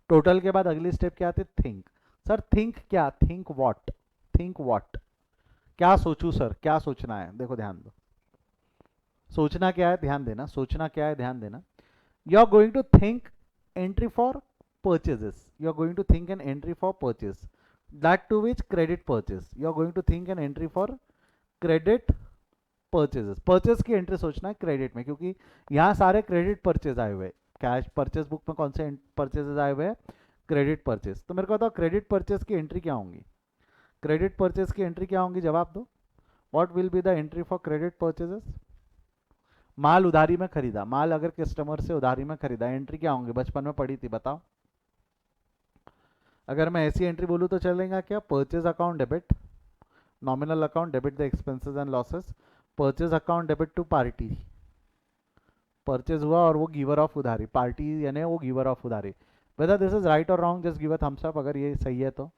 टोटल के बाद अगली स्टेप क्या थी? थिंक। सर थिंक क्या? Think what? Think what? क्या सोचूं सर? क्या सोचना है? देखो ध्यान दो, सोचना क्या है ध्यान देना, सोचना क्या है ध्यान देना। You are going to think entry for purchases. You are going to think an entry for purchase, that to which credit purchase. You are going to think an entry for credit purchases. Purchase की entry सोचना है credit में, क्योंकि यहाँ सारे credit purchase आए हुए। Cash purchase book में कौन से परचेजेस आए हुए हैं? Credit purchase. तो मेरे को बताओ क्रेडिट परचेज की एंट्री क्या होंगी? क्रेडिट परचेज की एंट्री क्या होंगी? जवाब दो। What will be the entry for credit purchases? माल उधारी में खरीदा, माल अगर कस्टमर से उधारी में खरीदा, एंट्री क्या होंगी? बचपन में पढ़ी थी, बताओ। अगर मैं ऐसी एंट्री बोलूँ तो चलेगा क्या? Purchase account debit, nominal account debit the expenses and losses, purchase account debit to party. Purchase हुआ और वो गिवर ऑफ उधारी, पार्टी यानी वो गिवर ऑफ उधारी। Whether this is right or wrong, just give a thumbs up अगर ये सही है तो।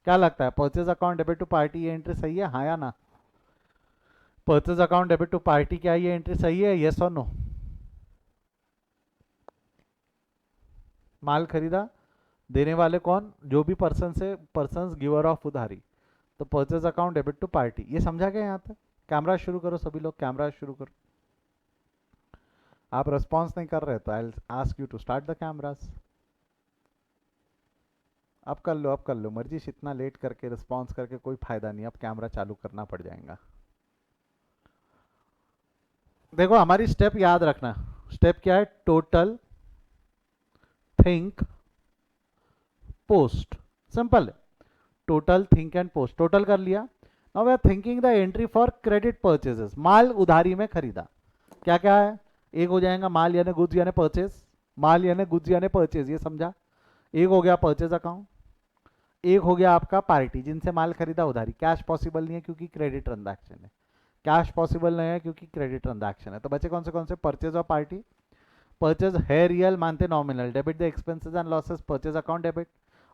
क्या लगता है, purchase account debit to party ये एंट्री सही है, हाँ या ना? Purchase account debit to party, क्या ये एंट्री सही है? येस और नो? माल खरीदा, देने वाले कौन? जो भी पर्सन से, पर्सन गिवर ऑफ उधारी, तो purchase account debit to party. ये समझा गया यहाँ तक? कैमरा शुरू करो सभी लोग, कैमरा शुरू करो। आप रिस्पॉन्स नहीं कर रहे तो I ask you to start the cameras. अब कर लो, अब कर लो मर्जी, इतना लेट करके रिस्पॉन्स करके कोई फायदा नहीं, अब कैमरा चालू करना पड़ जाएगा। देखो हमारी स्टेप याद रखना, स्टेप क्या है? Total, think, post. सिंपल है। Total, think and post. Total कर लिया। Now we are thinking the entry for credit purchases. माल उधारी में खरीदा, क्या क्या है? एक हो जाएगा माल यानी गुड्स यानी परचेज, माल यानी गुड्स यानी परचेज, ये समझा? एक हो गया परचेज अकाउंट, एक हो गया आपका पार्टी जिनसे माल खरीदा उधारी। कैश पॉसिबल नहीं है क्योंकि क्रेडिट ट्रांजैक्शन है, कैश पॉसिबल नहीं है क्योंकि क्रेडिट ट्रांजैक्शन है। तो बचे कौन से? परचेज और पार्टी। परचेज है रियल, मानते nominal, debit the expenses and losses, purchase account debit.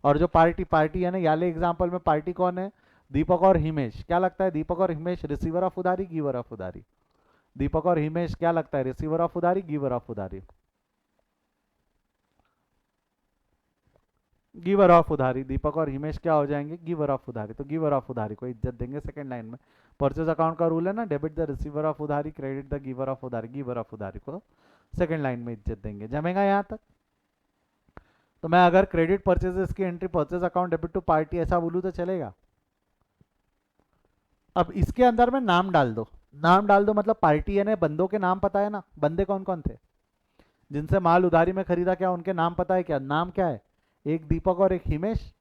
और जो पार्टी, पार्टी है ना, याले एग्जांपल में पार्टी कौन है? दीपक और हिमेश। क्या लगता है दीपक और हिमेश रिसीवर ऑफ उधारी, गिवर ऑफ उधारी? दीपक और हिमेश क्या लगता है, रिसीवर ऑफ उधारी, गिवर ऑफ उधारी? गिवर ऑफ उधारी। दीपक और हिमेश क्या हो जाएंगे? गिवर ऑफ उधारी। तो गिवर ऑफ उधारी को इज्जत देंगे सेकंड लाइन में। परचेज अकाउंट का रूल है ना, डेबिट द रिसीवर ऑफ उधारी, क्रेडिट द गिवर ऑफ उधारी। गिवर ऑफ उधारी को सेकंड लाइन में इज्जत देंगे। जमेगा यहाँ तक? तो मैं अगर क्रेडिट परचेजेस की entry purchase account debit to party ऐसा बोलूँ तो चलेगा? अब इसके अंदर में नाम डाल दो, नाम डाल दो मतलब पार्टी यानी बंदों के नाम पता है ना? बंदे कौन कौन थे जिनसे माल उधारी में खरीदा? क्या उनके नाम पता है क्या? नाम क्या है? एक दीपक और एक हिमेश।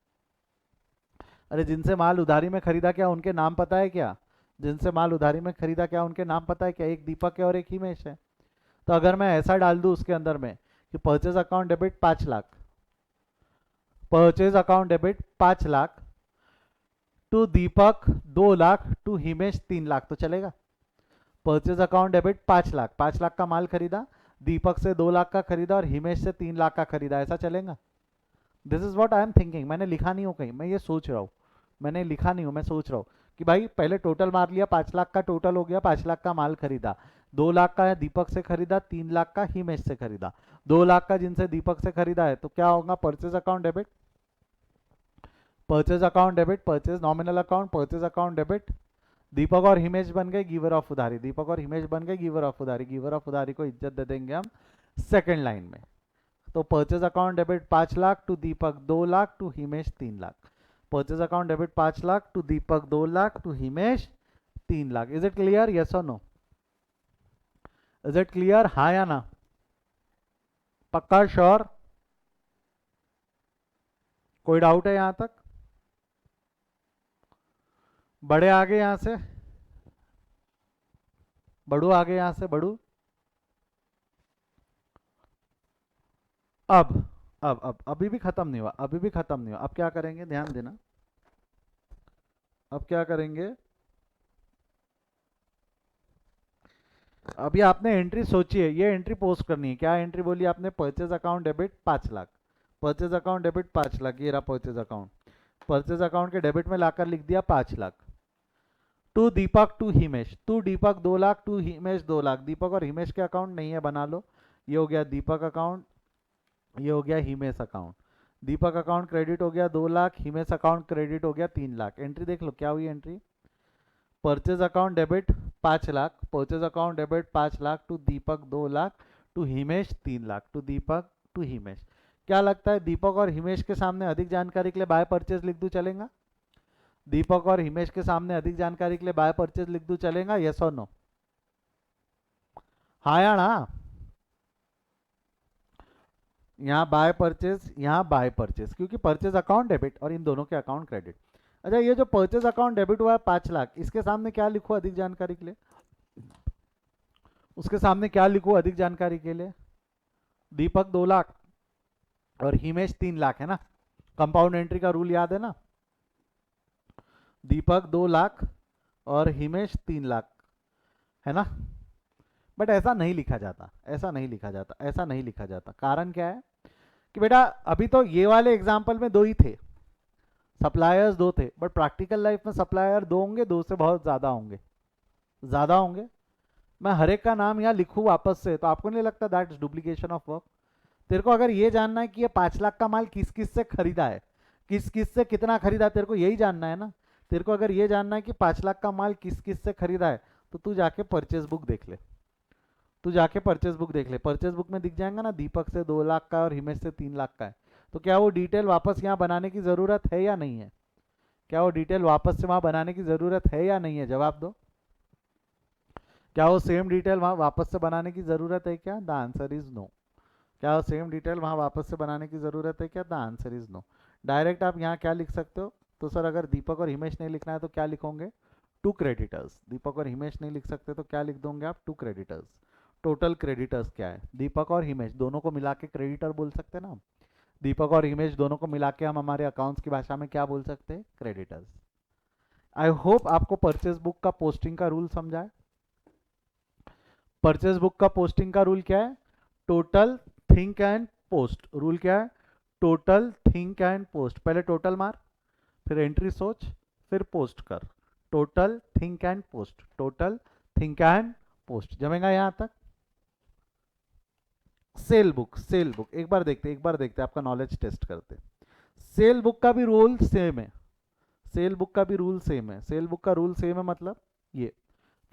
अरे जिनसे माल उधारी में खरीदा, क्या उनके नाम पता है क्या? जिनसे माल उधारी में खरीदा, क्या उनके नाम पता है क्या? एक दीपक है और एक हिमेश है। तो अगर मैं ऐसा डाल दूं उसके अंदर में कि purchase account debit 5 lakh, purchase account debit 5 lakh, to Deepak 2 lakh, to Himesh 3 lakh, तो चलेगा? Purchase account debit 5 lakh, 5 lakh का माल खरीदा, दीपक से 2 लाख का खरीदा और हिमेश से 3 लाख का खरीदा, ऐसा चलेगा? This is what I am thinking. मैंने लिखा नहीं हो कहीं, मैं ये सोच रहा हूँ, मैंने लिखा नहीं हूँ, मैं सोच रहा हूँ कि भाई पहले टोटल मार लिया, 5 लाख का टोटल हो गया, 5 लाख का माल खरीदा, 2 लाख का दीपक से खरीदा, 3 लाख का हिमेश से खरीदा, 2 लाख का जिनसे दीपक से खरीदा है, तो क्या होगा? Purchase account debit, purchase account debit, purchase nominal account, purchase account debit. Deepak और हिमेश बन गए गिवर ऑफ उधारी, दीपक और हिमेश बन गए गिवर ऑफ उधारी। गिवर ऑफ उधारी को इज्जत दे देंगे हम सेकंड लाइन में। तो purchase account debit 5 lakh, to Deepak 2 lakh, to Himesh 3 lakh. Purchase account debit 5 lakh, to Deepak 2 lakh, to Himesh 3 lakh. Is it clear? Yes और नो? Is it clear? हाँ या ना? पक्का? श्योर? कोई डाउट है यहां तक? बड़े आगे यहां से, बढ़ू आगे यहां से, बढ़ू। अब अब अभी भी खत्म नहीं हुआ, अभी भी खत्म नहीं हुआ। अब क्या करेंगे, ध्यान देना। अब क्या करेंगे, अभी आपने एंट्री सोची है, ये एंट्री पोस्ट करनी है। क्या एंट्री बोली आपने? Purchase account debit 5 lakh, purchase account debit 5 lakh, ये रहा परचेज अकाउंट। परचेज अकाउंट के डेबिट में लाकर लिख दिया 5 lakh. To Deepak to Himesh, to Deepak 2 lakh, to Himesh 2 lakh. Deepak और हिमेश के अकाउंट नहीं है, बना लो। ये हो गया दीपक अकाउंट, ये हो गया हिमेश अकाउंट। दीपक अकाउंट क्रेडिट हो गया 2 लाख, हिमेश अकाउंट क्रेडिट हो गया 3 लाख। एंट्री देख लो क्या हुई entry. Purchase account debit 5 lakh, purchase account debit 5 lakh, to Deepak 2 lakh, to Himesh 3 lakh, to Deepak to Himesh. क्या लगता है दीपक और हिमेश के सामने अधिक जानकारी के लिए बाय परचेज लिख दूं, चलेगा? दीपक और हिमेश के सामने अधिक जानकारी के लिए बाय परचेज लिख दूं, चलेगा? यस और नो? हाँ या ना? यहाँ बाय परचेज, यहाँ बाय परचेज, क्योंकि परचेज अकाउंट डेबिट और इन दोनों के अकाउंट क्रेडिट। अच्छा, ये जो परचेज अकाउंट डेबिट हुआ है 5 लाख, इसके सामने क्या लिखो अधिक जानकारी के लिए? उसके सामने क्या लिखो अधिक जानकारी के लिए? दीपक 2 लाख और हिमेश 3 लाख, है ना? कंपाउंड एंट्री का रूल याद है ना? दीपक 2 लाख और हिमेश 3 लाख, है ना? बट ऐसा नहीं लिखा जाता, ऐसा नहीं लिखा जाता, ऐसा नहीं लिखा जाता। कारण क्या है कि बेटा अभी तो ये वाले एग्जाम्पल में 2 ही थे, सप्लायर्स 2 थे, बट प्रैक्टिकल लाइफ में सप्लायर 2 होंगे, 2 से बहुत ज्यादा होंगे, ज्यादा होंगे। मैं हर एक का नाम यहाँ लिखूँ वापस से, तो आपको नहीं लगता that is duplication of work? तेरे को अगर ये जानना है कि ये 5 लाख का माल किस किस से खरीदा है, किस किस से कितना खरीदा, तेरे को यही जानना है ना? तेरे को अगर ये जानना है कि 5 लाख का माल किस किस से खरीदा है, तो तू जाके परचेज बुक देख ले। तू जाके परचेज बुक देख ले, परचेज बुक में दिख जाएगा ना दीपक से 2 लाख का और हिमेश से 3 लाख का है। तो क्या वो डिटेल वापस यहाँ बनाने की जरूरत है या नहीं है? क्या वो डिटेल वापस से वहां बनाने की जरूरत है या नहीं है? जवाब दो। क्या वो सेम डिटेल वहां वापस से बनाने की जरूरत है क्या? The answer is no. क्या वो सेम डिटेल वहां वापस से बनाने की जरूरत है क्या? The answer is no. Direct आप यहाँ क्या लिख सकते हो? तो सर अगर दीपक और हिमेश नहीं लिखना है तो क्या लिखोगे? To creditors. दीपक और हिमेश नहीं लिख सकते तो क्या लिख दोगे आप? To creditors. टोटल क्रेडिटर्स क्या है? दीपक और हिमेश दोनों को मिला के क्रेडिटर बोल सकते हैं ना? दीपक और हिमेश दोनों को मिला के हम हमारे अकाउंट्स की भाषा में क्या बोल सकते हैं? क्रेडिटर्स। आई होप आपको परचेज बुक का पोस्टिंग का रूल समझा है। परचेज बुक का पोस्टिंग का रूल क्या है? Total, think and post. Rule क्या है? Total, think and post. पहले टोटल मार, फिर एंट्री सोच, फिर पोस्ट कर। Total, think and post, total, think and post. जमेगा यहां तक? सेल बुक, सेल बुक एक बार देखते, एक बार देखते, आपका नॉलेज टेस्ट करते। सेल बुक का भी रूल सेम है, सेल बुक का भी रूल सेम है। सेल बुक का रूल सेम है मतलब ये,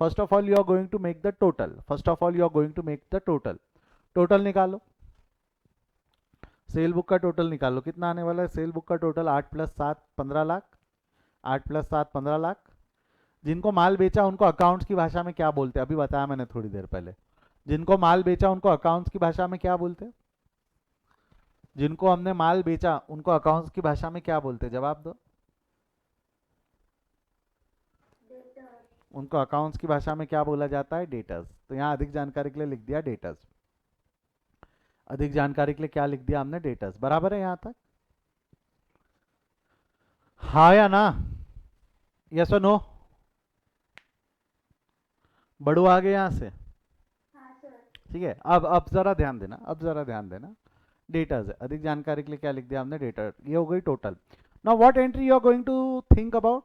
first of all you are going to make the total, first of all you are going to make the total. Total निकालो, sale book का total निकालो, कितना आने वाला है? सेल बुक का टोटल 8 + 7 15 लाख, 8 + 7 15 लाख। जिनको माल बेचा उनको अकाउंट्स की भाषा में क्या बोलते हैं? अभी बताया मैंने थोड़ी देर पहले। जिनको माल बेचा उनको अकाउंट्स की भाषा में क्या बोलते हैं? जिनको हमने माल बेचा उनको अकाउंट्स की भाषा में क्या बोलते हैं? जवाब दो। debtor, उनको अकाउंट्स की भाषा में क्या बोला जाता है? डेटर्स। तो यहाँ अधिक जानकारी के लिए लिख दिया डेटर्स। अधिक जानकारी के लिए क्या लिख दिया हमने? डेटर्स। बराबर है यहाँ तक? हाँ या ना? यस और नो? बढ़ो आगे यहाँ से। हाँ सर, ठीक है, अब जरा ध्यान देना, अब जरा ध्यान देना। डेटर्स है, अधिक जानकारी के लिए क्या लिख दिया हमने? डेटर। ये हो गई total. Now what entry you are going to think about?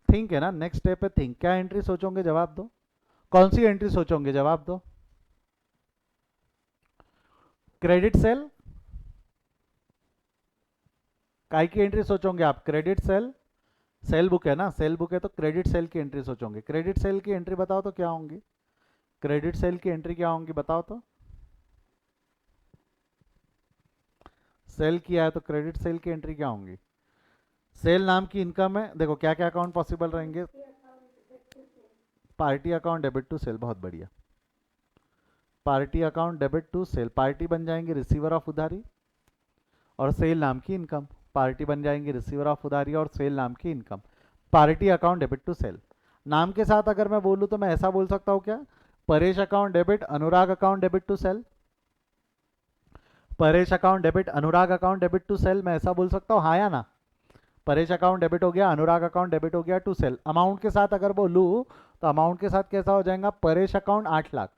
Think है ना, नेक्स्ट स्टेप है थिंक। क्या एंट्री सोचोगे? जवाब दो। कौन सी एंट्री सोचोगे? जवाब दो। क्रेडिट सेल, काय की एंट्री सोचोगे आप? क्रेडिट सेल, सेल बुक है ना, सेल बुक है तो क्रेडिट सेल की एंट्री सोचोगे। क्रेडिट सेल की एंट्री बताओ तो क्या होंगी? क्रेडिट सेल की एंट्री क्या होंगी बताओ तो? सेल किया है तो क्रेडिट सेल की एंट्री क्या होंगी? सेल नाम की इनकम है, देखो क्या क्या अकाउंट पॉसिबल रहेंगे? party account debit to sale, party account debit to sale, बहुत बढ़िया। Party account debit to sale, party बन जाएंगे रिसीवर ऑफ उधारी और सेल नाम की इनकम। पार्टी बन जाएंगी रिसीवर ऑफ उधारी और सेल नाम की income. Party account debit to sale. नाम के साथ अगर मैं बोलूँ तो मैं ऐसा बोल सकता हूँ क्या, Paresh account debit Anurag account debit to sale. Paresh account debit Anurag account debit to sale, मैं ऐसा बोल सकता हूँ, हाँ या ना। परेश अकाउंट डेबिट हो गया, अनुराग अकाउंट डेबिट हो गया टू सेल। अमाउंट के साथ अगर बोलूँ तो अमाउंट के साथ कैसा हो जाएगा, Paresh account 8 lakh,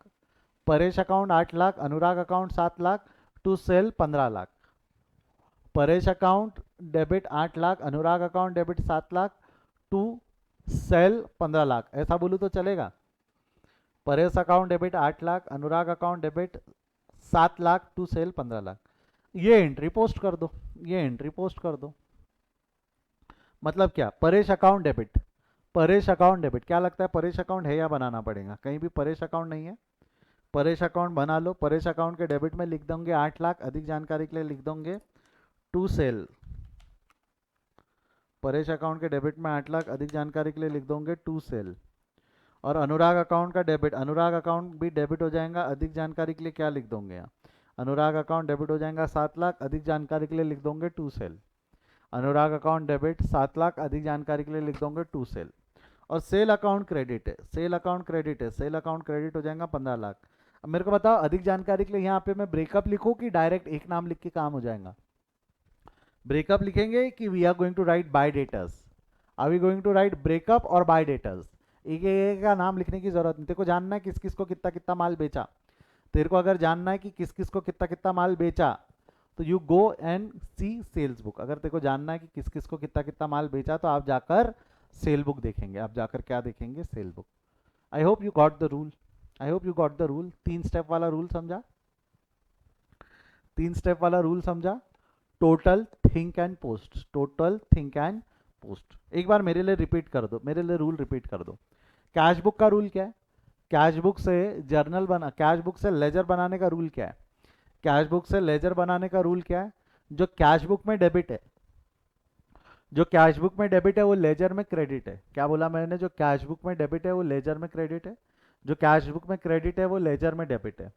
Paresh account 8 lakh, Anurag account 7 lakh, to sale 15 lakh. Paresh account debit 8 lakh, Anurag account debit 7 lakh, to sale 15 lakh, ऐसा बोलूँ तो चलेगा। Paresh account debit 8 lakh, Anurag account debit 7 lakh, to sale 15 lakh. ये एंट्री पोस्ट कर दो, ये एंट्री पोस्ट कर दो। मतलब क्या, Paresh account debit, Paresh account debit, क्या लगता है परेश अकाउंट है या बनाना पड़ेगा, कहीं भी परेश अकाउंट नहीं है। परेश अकाउंट बना लो। परेश अकाउंट के डेबिट में लिख दोगे 8 लाख, अधिक जानकारी के लिए लिख दोगे टू सेल। परेश अकाउंट के डेबिट में 8 लाख, अधिक जानकारी के लिए लिख दोगे टू सेल। और अनुराग अकाउंट का डेबिट, अनुराग अकाउंट भी डेबिट हो जाएगा, अधिक जानकारी के लिए क्या लिख दोगे यहाँ, अनुराग अकाउंट डेबिट हो जाएगा 7 लाख, अधिक जानकारी के लिए लिख दोगे to sale. Anurag account debit 7 lakh, अधिक जानकारी के लिए लिख दोगे टू सेल। और सेल अकाउंट क्रेडिट है, सेल अकाउंट क्रेडिट है, सेल अकाउंट क्रेडिट हो जाएगा 15 लाख। अब मेरे को बताओ अधिक जानकारी के लिए यहाँ पे मैं ब्रेकअप लिखूँ कि डायरेक्ट एक नाम लिख के काम हो जाएगा। ब्रेकअप लिखेंगे कि we are going to write by debtors, are we going to write breakup और बाय डेटर्स। एक एक का नाम लिखने की जरूरत नहीं, तेरे को जानना है किस किस को कितना कितना माल बेचा। तेरे को अगर जानना है कि किस किस को कितना कितना माल बेचा तो you go and see sales book. अगर तेरे को जानना है कि किस किस को कितना कितना माल बेचा तो आप जाकर सेल बुक देखेंगे। आप जाकर क्या देखेंगे, cell book. I hope you got the rule, I hope you got the rule. 3 step वाला रूल समझा, 3 स्टेप वाला रूल समझा। Total think and post, total think and post. एक बार मेरे लिए रिपीट कर दो, मेरे लिए रूल रिपीट कर दो। कैश बुक का रूल क्या है, कैश बुक से जर्नल बना, कैश बुक से लेजर बनाने का रूल क्या है, कैश बुक से लेजर बनाने का रूल क्या है, जो कैश बुक में डेबिट है, जो कैश बुक में डेबिट है वो लेजर में क्रेडिट है। क्या बोला मैंने, जो कैश बुक में डेबिट है वो लेजर में क्रेडिट है, जो कैश बुक में क्रेडिट है वो लेजर में डेबिट है।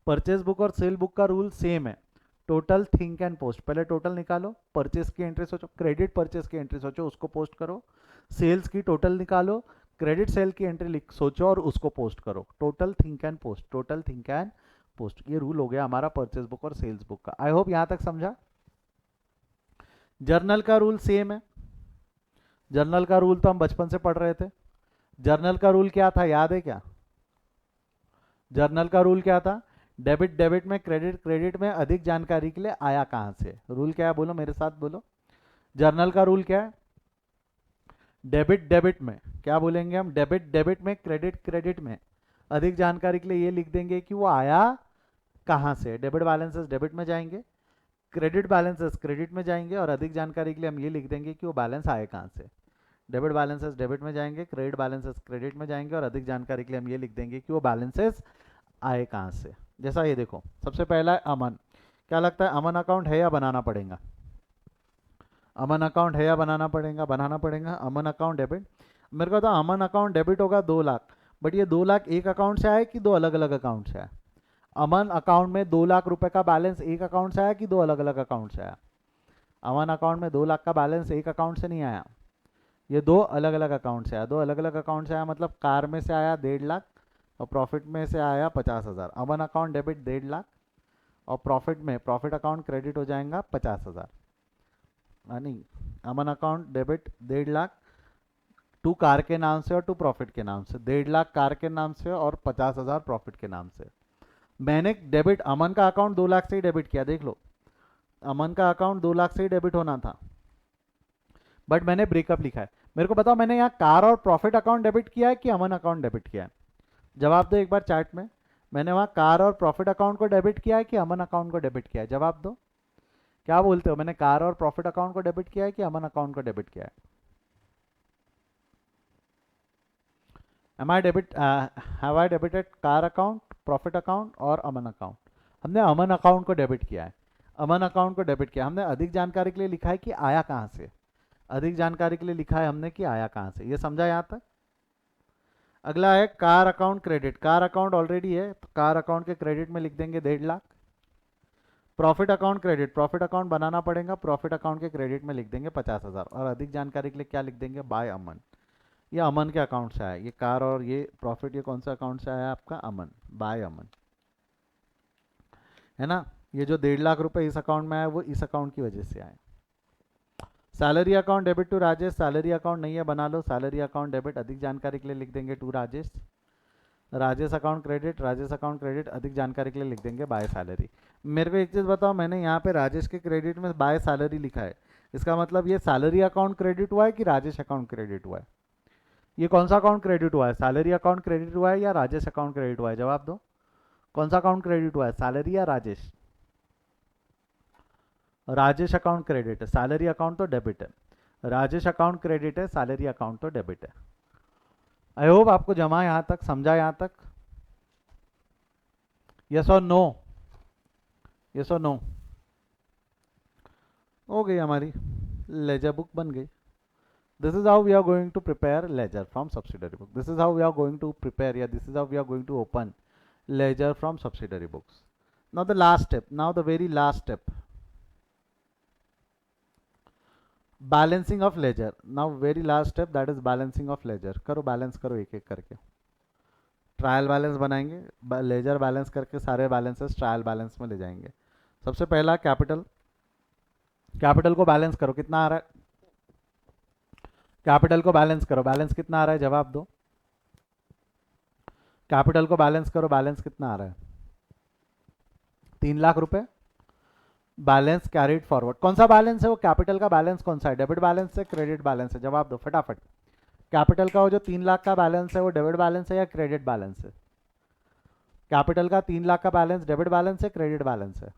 परचेज बुक और सेल बुक का रूल सेम है, टोटल थिंक एंड पोस्ट। पहले टोटल निकालो, परचेज की एंट्री सोचो, क्रेडिट परचेज की एंट्री सोचो, उसको पोस्ट करो। सेल्स की टोटल निकालो, क्रेडिट सेल की एंट्री लिख सोचो और उसको पोस्ट करो। Total think and post, total think and post. ये रूल हो गया हमारा परचेज बुक और सेल्स बुक का। आई होप यहां तक समझा। जर्नल का रूल सेम है, जर्नल का रूल तो हम बचपन से पढ़ रहे थे। जर्नल का रूल क्या था, याद है क्या, जर्नल का रूल क्या था, डेबिट डेबिट में, क्रेडिट क्रेडिट में, अधिक जानकारी के लिए आया कहां से। रूल क्या है बोलो मेरे साथ बोलो। जर्नल का रूल क्या है, डेबिट डेबिट में, क्या बोलेंगे हम, डेबिट डेबिट में, क्रेडिट क्रेडिट में। अधिक जानकारी के लिए ये लिख देंगे कि वो आया कहां से। डेबिट बैलेंसेस डेबिट में जाएंगे, क्रेडिट बैलेंसेस क्रेडिट में जाएंगे, और अधिक जानकारी के लिए हम ये लिख देंगे कि वो बैलेंस आए कहां से। डेबिट बैलेंसेस डेबिट में जाएंगे, क्रेडिट बैलेंसेस क्रेडिट में जाएंगे, और अधिक जानकारी के लिए हम ये लिख देंगे कि वो बैलेंसेस आए कहाँ से। जैसा ये देखो, सबसे पहला है अमन। क्या लगता है अमन अकाउंट है या बनाना पड़ेगा, अमन अकाउंट है या बनाना पड़ेगा, बनाना पड़ेगा। अमन अकाउंट डेबिट, मेरे को तो अमन अकाउंट डेबिट होगा 2 लाख, बट ये 2 लाख एक अकाउंट से आया कि दो अलग अलग अकाउंट से आया। अमन अकाउंट में 2 लाख रुपए का बैलेंस एक अकाउंट से आया कि दो अलग अलग अकाउंट से आया। अमन अकाउंट में 2 लाख का बैलेंस एक अकाउंट से नहीं आया, ये दो अलग अलग अकाउंट से आया। दो अलग अलग अकाउंट से आया मतलब कार में से आया 1.5 लाख और प्रॉफिट में से आया 50,000। अमन अकाउंट डेबिट 1.5 लाख और प्रॉफिट में, प्रॉफिट अकाउंट क्रेडिट हो जाएगा 50,000। नहीं, Aman account debit 1.5 lakh to car के नाम से और टू प्रॉफिट के नाम से। 1.5 लाख कार के नाम से और 50,000 प्रॉफिट के नाम से। मैंने डेबिट, अमन का अकाउंट 2 लाख से ही डेबिट किया, देख लो अमन का अकाउंट 2 लाख से ही डेबिट होना था, बट मैंने ब्रेकअप लिखा है। मेरे को बताओ मैंने यहाँ कार और प्रॉफिट अकाउंट डेबिट किया है कि अमन अकाउंट डेबिट किया है, जवाब दो एक बार चैट में। मैंने वहाँ कार और प्रॉफिट अकाउंट को डेबिट किया है कि अमन अकाउंट को डेबिट किया है, जवाब दो। क्या बोलते हो, मैंने कार और प्रॉफिट अकाउंट को डेबिट किया है कि अमन अकाउंट को डेबिट किया है। Am I debit, have I debited car account, profit account और अमन अकाउंट। हमने अमन अकाउंट को डेबिट किया है, अमन अकाउंट को डेबिट किया। हमने अधिक जानकारी के लिए लिखा है कि आया कहाँ से, अधिक जानकारी के लिए लिखा है हमने कि आया कहाँ से। ये समझा यहाँ तक। अगला है car account credit. Car account already है तो कार अकाउंट के क्रेडिट में लिख देंगे 1.5 lakh. Profit account credit, profit account बनाना पड़ेगा, प्रॉफिट अकाउंट के क्रेडिट में लिख देंगे 50,000 और अधिक जानकारी के लिए क्या लिख देंगे, बाय अमन। ये अमन के अकाउंट से आया, ये कार और ये प्रॉफिट ये कौन सा अकाउंट से आया आपका, अमन, बाय अमन, है ना। ये जो 1.5 लाख रुपए इस अकाउंट में आया वो इस अकाउंट की वजह से आए। Salary account debit to Rajesh, salary account नहीं है बना लो, सैलरी अकाउंट डेबिट, अधिक जानकारी के लिए लिख देंगे to Rajesh. Rajesh account credit, Rajesh account credit, अधिक जानकारी के लिए लिख देंगे बाय सैलरी। मेरे को एक चीज़ बताओ, मैंने यहाँ पे राजेश के क्रेडिट में बाय सैलरी लिखा है, इसका मतलब ये सैलरी अकाउंट क्रेडिट हुआ है कि राजेश अकाउंट क्रेडिट हुआ है, ये कौन सा अकाउंट क्रेडिट हुआ है, सैलरी अकाउंट क्रेडिट हुआ है या राजेश अकाउंट क्रेडिट हुआ है, जवाब दो। कौन सा अकाउंट क्रेडिट हुआ है, सैलरी या राजेश। राजेश अकाउंट क्रेडिट है, सैलरी अकाउंट तो डेबिट है। राजेश अकाउंट क्रेडिट है, सैलरी अकाउंट तो डेबिट है। आई होप आपको जमा यहां तक, समझा यहां तक, यस और नो, यस और नो। हो गई हमारी लेजर बुक बन गई। This is how we are going to prepare ledger from subsidiary book. This is how we are going to prepare, yeah, this is how we are going to open ledger from subsidiary books. Now the last step, now the very last step, balancing of ledger. Now very last step, that is balancing of ledger. करो balance करो एक एक करके, trial balance बनाएंगे, ledger balance करके सारे balances trial balance में ले जाएंगे। सबसे पहला कैपिटल, कैपिटल को बैलेंस करो, कितना आ रहा है, कैपिटल को बैलेंस करो, बैलेंस कितना आ रहा है, जवाब दो। कैपिटल को बैलेंस करो, बैलेंस कितना आ रहा है, 3 लाख रुपए। बैलेंस कैरिड फॉरवर्ड, कौन सा बैलेंस है वो, कैपिटल का बैलेंस कौन सा है, डेबिट बैलेंस है क्रेडिट बैलेंस है, जवाब दो फटाफट। कैपिटल का वो जो 3 लाख का बैलेंस है वो डेबिट बैलेंस है या क्रेडिट बैलेंस है, कैपिटल का 3 लाख का बैलेंस डेबिट बैलेंस है क्रेडिट बैलेंस है।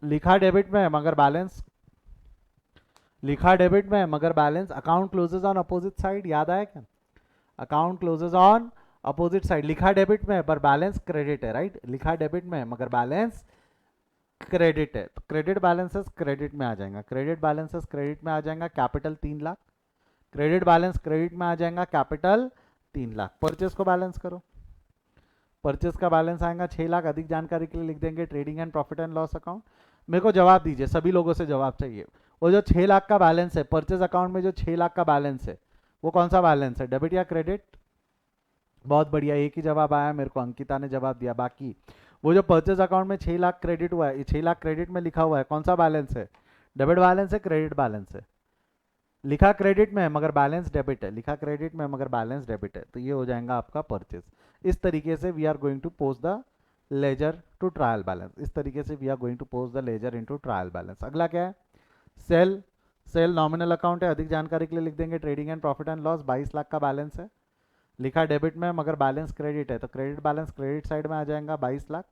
लिखा डेबिट में है मगर बैलेंस, लिखा डेबिट में है मगर balance, account closes on opposite side, याद आया क्या, account closes on opposite side, लिखा डेबिट में है पर बैलेंस क्रेडिट है, राइट, लिखा डेबिट में है मगर बैलेंस क्रेडिट है, तो क्रेडिट बैलेंसेस क्रेडिट में आ जाएगा, क्रेडिट बैलेंसेस क्रेडिट में आ जाएगा, capital 3 lakh, credit balance credit में आ जाएगा, कैपिटल 3 लाख। परचेस को बैलेंस करो, परचेस का बैलेंस आएगा 6 लाख, अधिक जानकारी के लिए लिख देंगे trading and profit and loss account. मेरे को जवाब दीजिए, सभी लोगों से जवाब चाहिए, वो जो 6 लाख का बैलेंस है परचेज अकाउंट में, जो 6 लाख का बैलेंस है वो कौन सा बैलेंस है, डेबिट या क्रेडिट। बहुत बढ़िया, एक ही जवाब आया मेरे को, अंकिता ने जवाब दिया। बाकी वो जो परचेज अकाउंट में 6 लाख क्रेडिट हुआ है, ये 6 लाख क्रेडिट में लिखा हुआ है, कौन सा बैलेंस है, डेबिट बैलेंस है क्रेडिट बैलेंस है, लिखा क्रेडिट में है मगर बैलेंस डेबिट है, लिखा क्रेडिट में मगर बैलेंस डेबिट है, तो ये हो जाएगा आपका परचेज। इस तरीके से we are going to post the ledger to trial balance, इस तरीके से we are going to post the ledger into trial balance. अगला क्या है, सेल, सेल नॉमिनल अकाउंट है, अधिक जानकारी के लिए लिख देंगे trading and profit and loss, 22 lakh का बैलेंस है, लिखा डेबिट में मगर बैलेंस क्रेडिट है, तो क्रेडिट बैलेंस क्रेडिट साइड में आ जाएगा 22 लाख।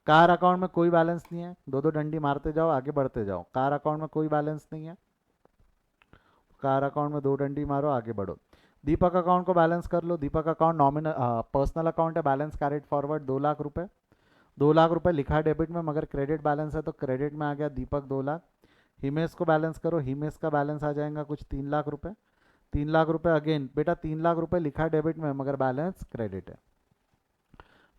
कार अकाउंट में कोई बैलेंस नहीं है, दो दो डंडी मारते जाओ आगे बढ़ते जाओ, कार अकाउंट में कोई बैलेंस नहीं है, कार अकाउंट में दो डंडी मारो आगे बढ़ो। दीपक अकाउंट को बैलेंस कर लो, दीपक अकाउंट नॉमिनल पर्सनल अकाउंट है, बैलेंस कैरिड फॉरवर्ड 2 लाख रुपए, 2 लाख रुपए लिखा डेबिट में मगर क्रेडिट बैलेंस है तो क्रेडिट में आ गया दीपक 2 लाख। हिमेश को बैलेंस करो, हिमेश का बैलेंस आ जाएगा कुछ 3 लाख रुपए, 3 लाख रुपए अगेन बेटा 3 लाख रुपए लिखा डेबिट में मगर बैलेंस क्रेडिट है।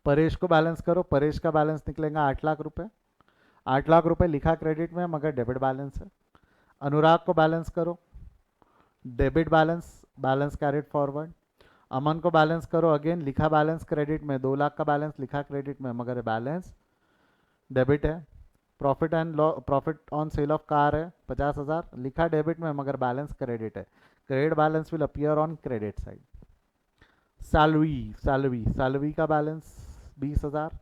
परेश को बैलेंस करो, परेश का बैलेंस निकलेगा 8 लाख रुपए, 8 लाख रुपए लिखा क्रेडिट में मगर डेबिट बैलेंस है। अनुराग को बैलेंस करो, debit balance, balance carried forward. Aman को बैलेंस करो, अगेन लिखा बैलेंस क्रेडिट में, 2 लाख का बैलेंस लिखा क्रेडिट में मगर बैलेंस डेबिट है। Profit and law, profit on sale of car है 50,000, लिखा डेबिट में मगर बैलेंस क्रेडिट है, credit balance will appear on credit side. Salary, salary, salary का बैलेंस 20,000,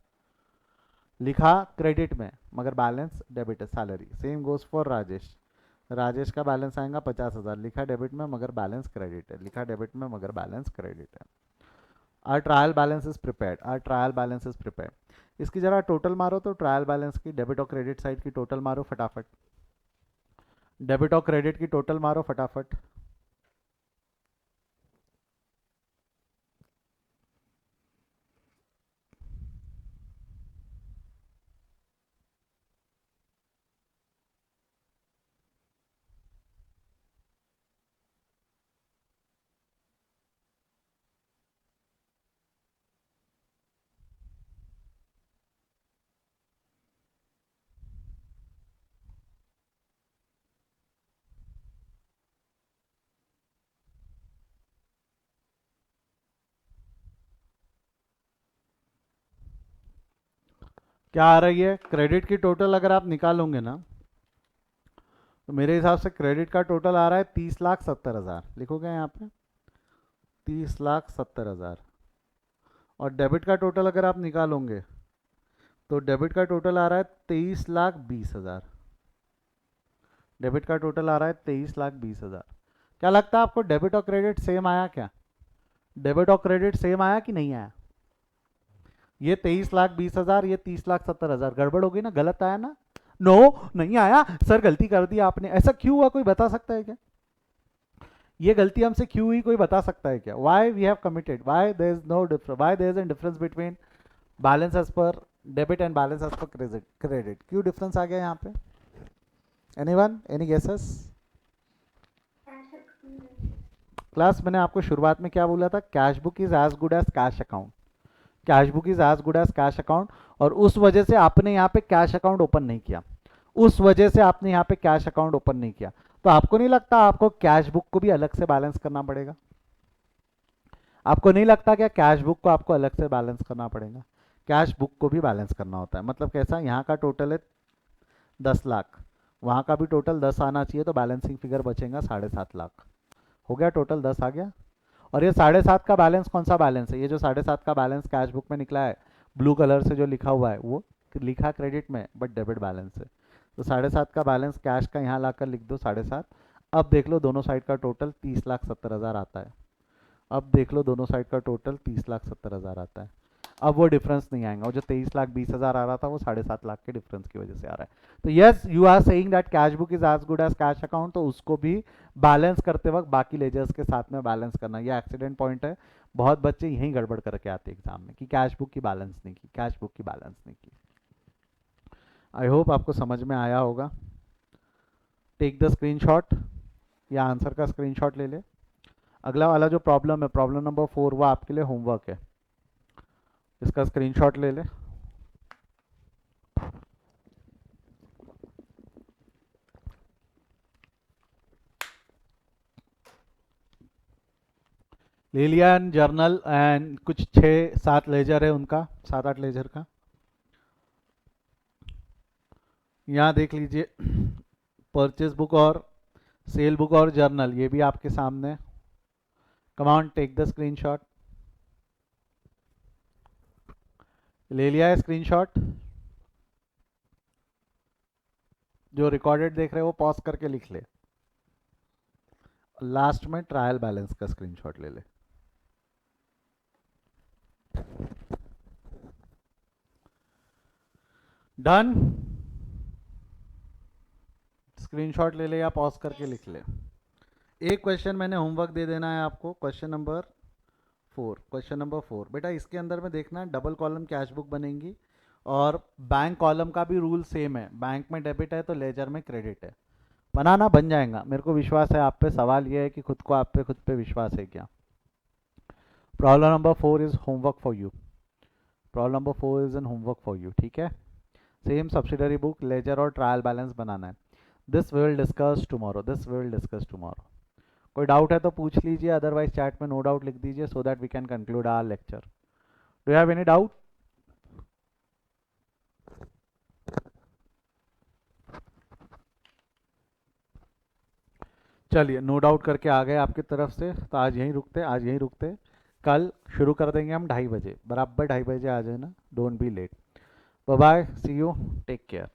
लिखा क्रेडिट में मगर बैलेंस डेबिट है, salary. Same goes for Rajesh, Rajesh का बैलेंस आएगा 50,000, लिखा डेबिट में मगर बैलेंस क्रेडिट है, लिखा डेबिट में मगर बैलेंस क्रेडिट है। Our trial balance is prepared, our trial balance is prepared. इसकी जरा टोटल मारो तो ट्रायल बैलेंस की, डेबिट और क्रेडिट साइड की टोटल मारो फटाफट, डेबिट और क्रेडिट की टोटल मारो फटाफट। क्या आ रही है क्रेडिट की टोटल अगर आप निकालोगे ना, तो मेरे हिसाब से क्रेडिट का टोटल आ रहा है 30,70,000, लिखोगे यहाँ पे 30,70,000। और डेबिट का टोटल अगर आप निकालोगे तो डेबिट का टोटल आ रहा है 23,20,000। डेबिट का टोटल आ रहा है 23,20,000। क्या लगता है आपको डेबिट और क्रेडिट सेम आया क्या? डेबिट और क्रेडिट सेम आया कि नहीं आया? ये 23,20,000, ये 30,70,000, गड़बड़ होगी ना, गलत आया ना? नो, नहीं आया सर, गलती कर दी आपने। ऐसा क्यों हुआ, कोई बता सकता है क्या? ये गलती हमसे क्यों हुई, कोई बता सकता है क्या? Why we have committed, why there is no difference, why there is an difference between balance as per debit and balance as per credit? क्यों डिफरेंस आ गया यहाँ पे? Anyone, any guesses? Cash account. Class मैंने आपको शुरुआत में क्या बोला था? Cash book is as good as cash account. Cash book is as good as cash account, और उस वजह से आपने यहाँ पे कैश अकाउंट ओपन नहीं किया, उस वजह से आपने यहाँ पे कैश अकाउंट ओपन नहीं किया। तो आपको नहीं लगता आपको कैश बुक को भी अलग से बैलेंस करना पड़ेगा? आपको नहीं लगता क्या कैश बुक को आपको अलग से बैलेंस करना पड़ेगा? कैश बुक को भी बैलेंस करना होता है। मतलब कैसा, यहाँ का टोटल है 10 लाख, वहाँ का भी टोटल 10 आना चाहिए, तो बैलेंसिंग फिगर बचेगा 7.5 लाख। हो गया, टोटल 10 आ गया। और ये 7.5 का बैलेंस कौन सा बैलेंस है? ये जो 7.5 का बैलेंस कैश बुक में निकला है, ब्लू कलर से जो लिखा हुआ है, वो लिखा क्रेडिट में बट डेबिट बैलेंस है। तो 7.5 का बैलेंस कैश का यहाँ लाकर लिख दो 7.5। अब देख लो दोनों साइड का टोटल 30,70,000 आता है। अब देख लो दोनों साइड का टोटल 30,70,000 आता है। अब वो डिफरेंस नहीं आएगा, वो जो 23,20,000 आ रहा था वो 7.5 लाख के डिफरेंस की वजह से आ रहा है। तो yes, you are saying that cash book is as good as cash account, तो उसको भी बैलेंस करते वक्त बाकी लेजर्स के साथ में बैलेंस करना, ये एक्सीडेंट पॉइंट है। बहुत बच्चे यहीं गड़बड़ करके आते हैं एग्जाम में कि कैश बुक की बैलेंस नहीं की, कैश बुक की बैलेंस नहीं की। आई होप आपको समझ में आया होगा। टेक द स्क्रीनशॉट या आंसर का स्क्रीनशॉट ले ले। अगला वाला जो प्रॉब्लम है, प्रॉब्लम नंबर 4, वो आपके लिए होमवर्क है, इसका स्क्रीनशॉट ले ले। ले लिया जर्नल एंड कुछ 6-7 लेजर है उनका, 7-8 लेजर का। यहाँ देख लीजिए, परचेज बुक और सेल बुक और जर्नल, ये भी आपके सामने। Come on, take the screenshot. ले लिया है स्क्रीनशॉट? जो रिकॉर्डेड देख रहे हो वो पॉज करके लिख ले। लास्ट में ट्रायल बैलेंस का स्क्रीनशॉट ले ले। डन? स्क्रीनशॉट ले ले या पॉज करके लिख ले। एक क्वेश्चन मैंने होमवर्क दे देना है आपको, क्वेश्चन नंबर 4। क्वेश्चन नंबर 4 बेटा, इसके अंदर में देखना है डबल कॉलम कैश बुक बनेंगी, और बैंक कॉलम का भी रूल सेम है। बैंक में डेबिट है तो लेजर में क्रेडिट है। बनाना बन जाएगा, मेरे को विश्वास है आप पे। सवाल ये है कि खुद को आप पे, खुद पे विश्वास है क्या? Problem number 4 is homework for you. Problem number 4 is an homework for you, ठीक है? सेम सब्सिडरी बुक, लेजर और ट्रायल बैलेंस बनाना है। This we will discuss tomorrow, this we will discuss tomorrow. कोई डाउट है तो पूछ लीजिए, अदरवाइज चैट में नो डाउट लिख दीजिए, so that we can conclude our lecture. Do you have any doubt? चलिए, नो डाउट करके आ गए आपकी तरफ से, तो आज यहीं रुकते, आज यहीं रुकते। कल शुरू कर देंगे हम 2:30 बजे, बराबर 2:30 बजे आ जाना, don't be late. Bye bye, see you, take care.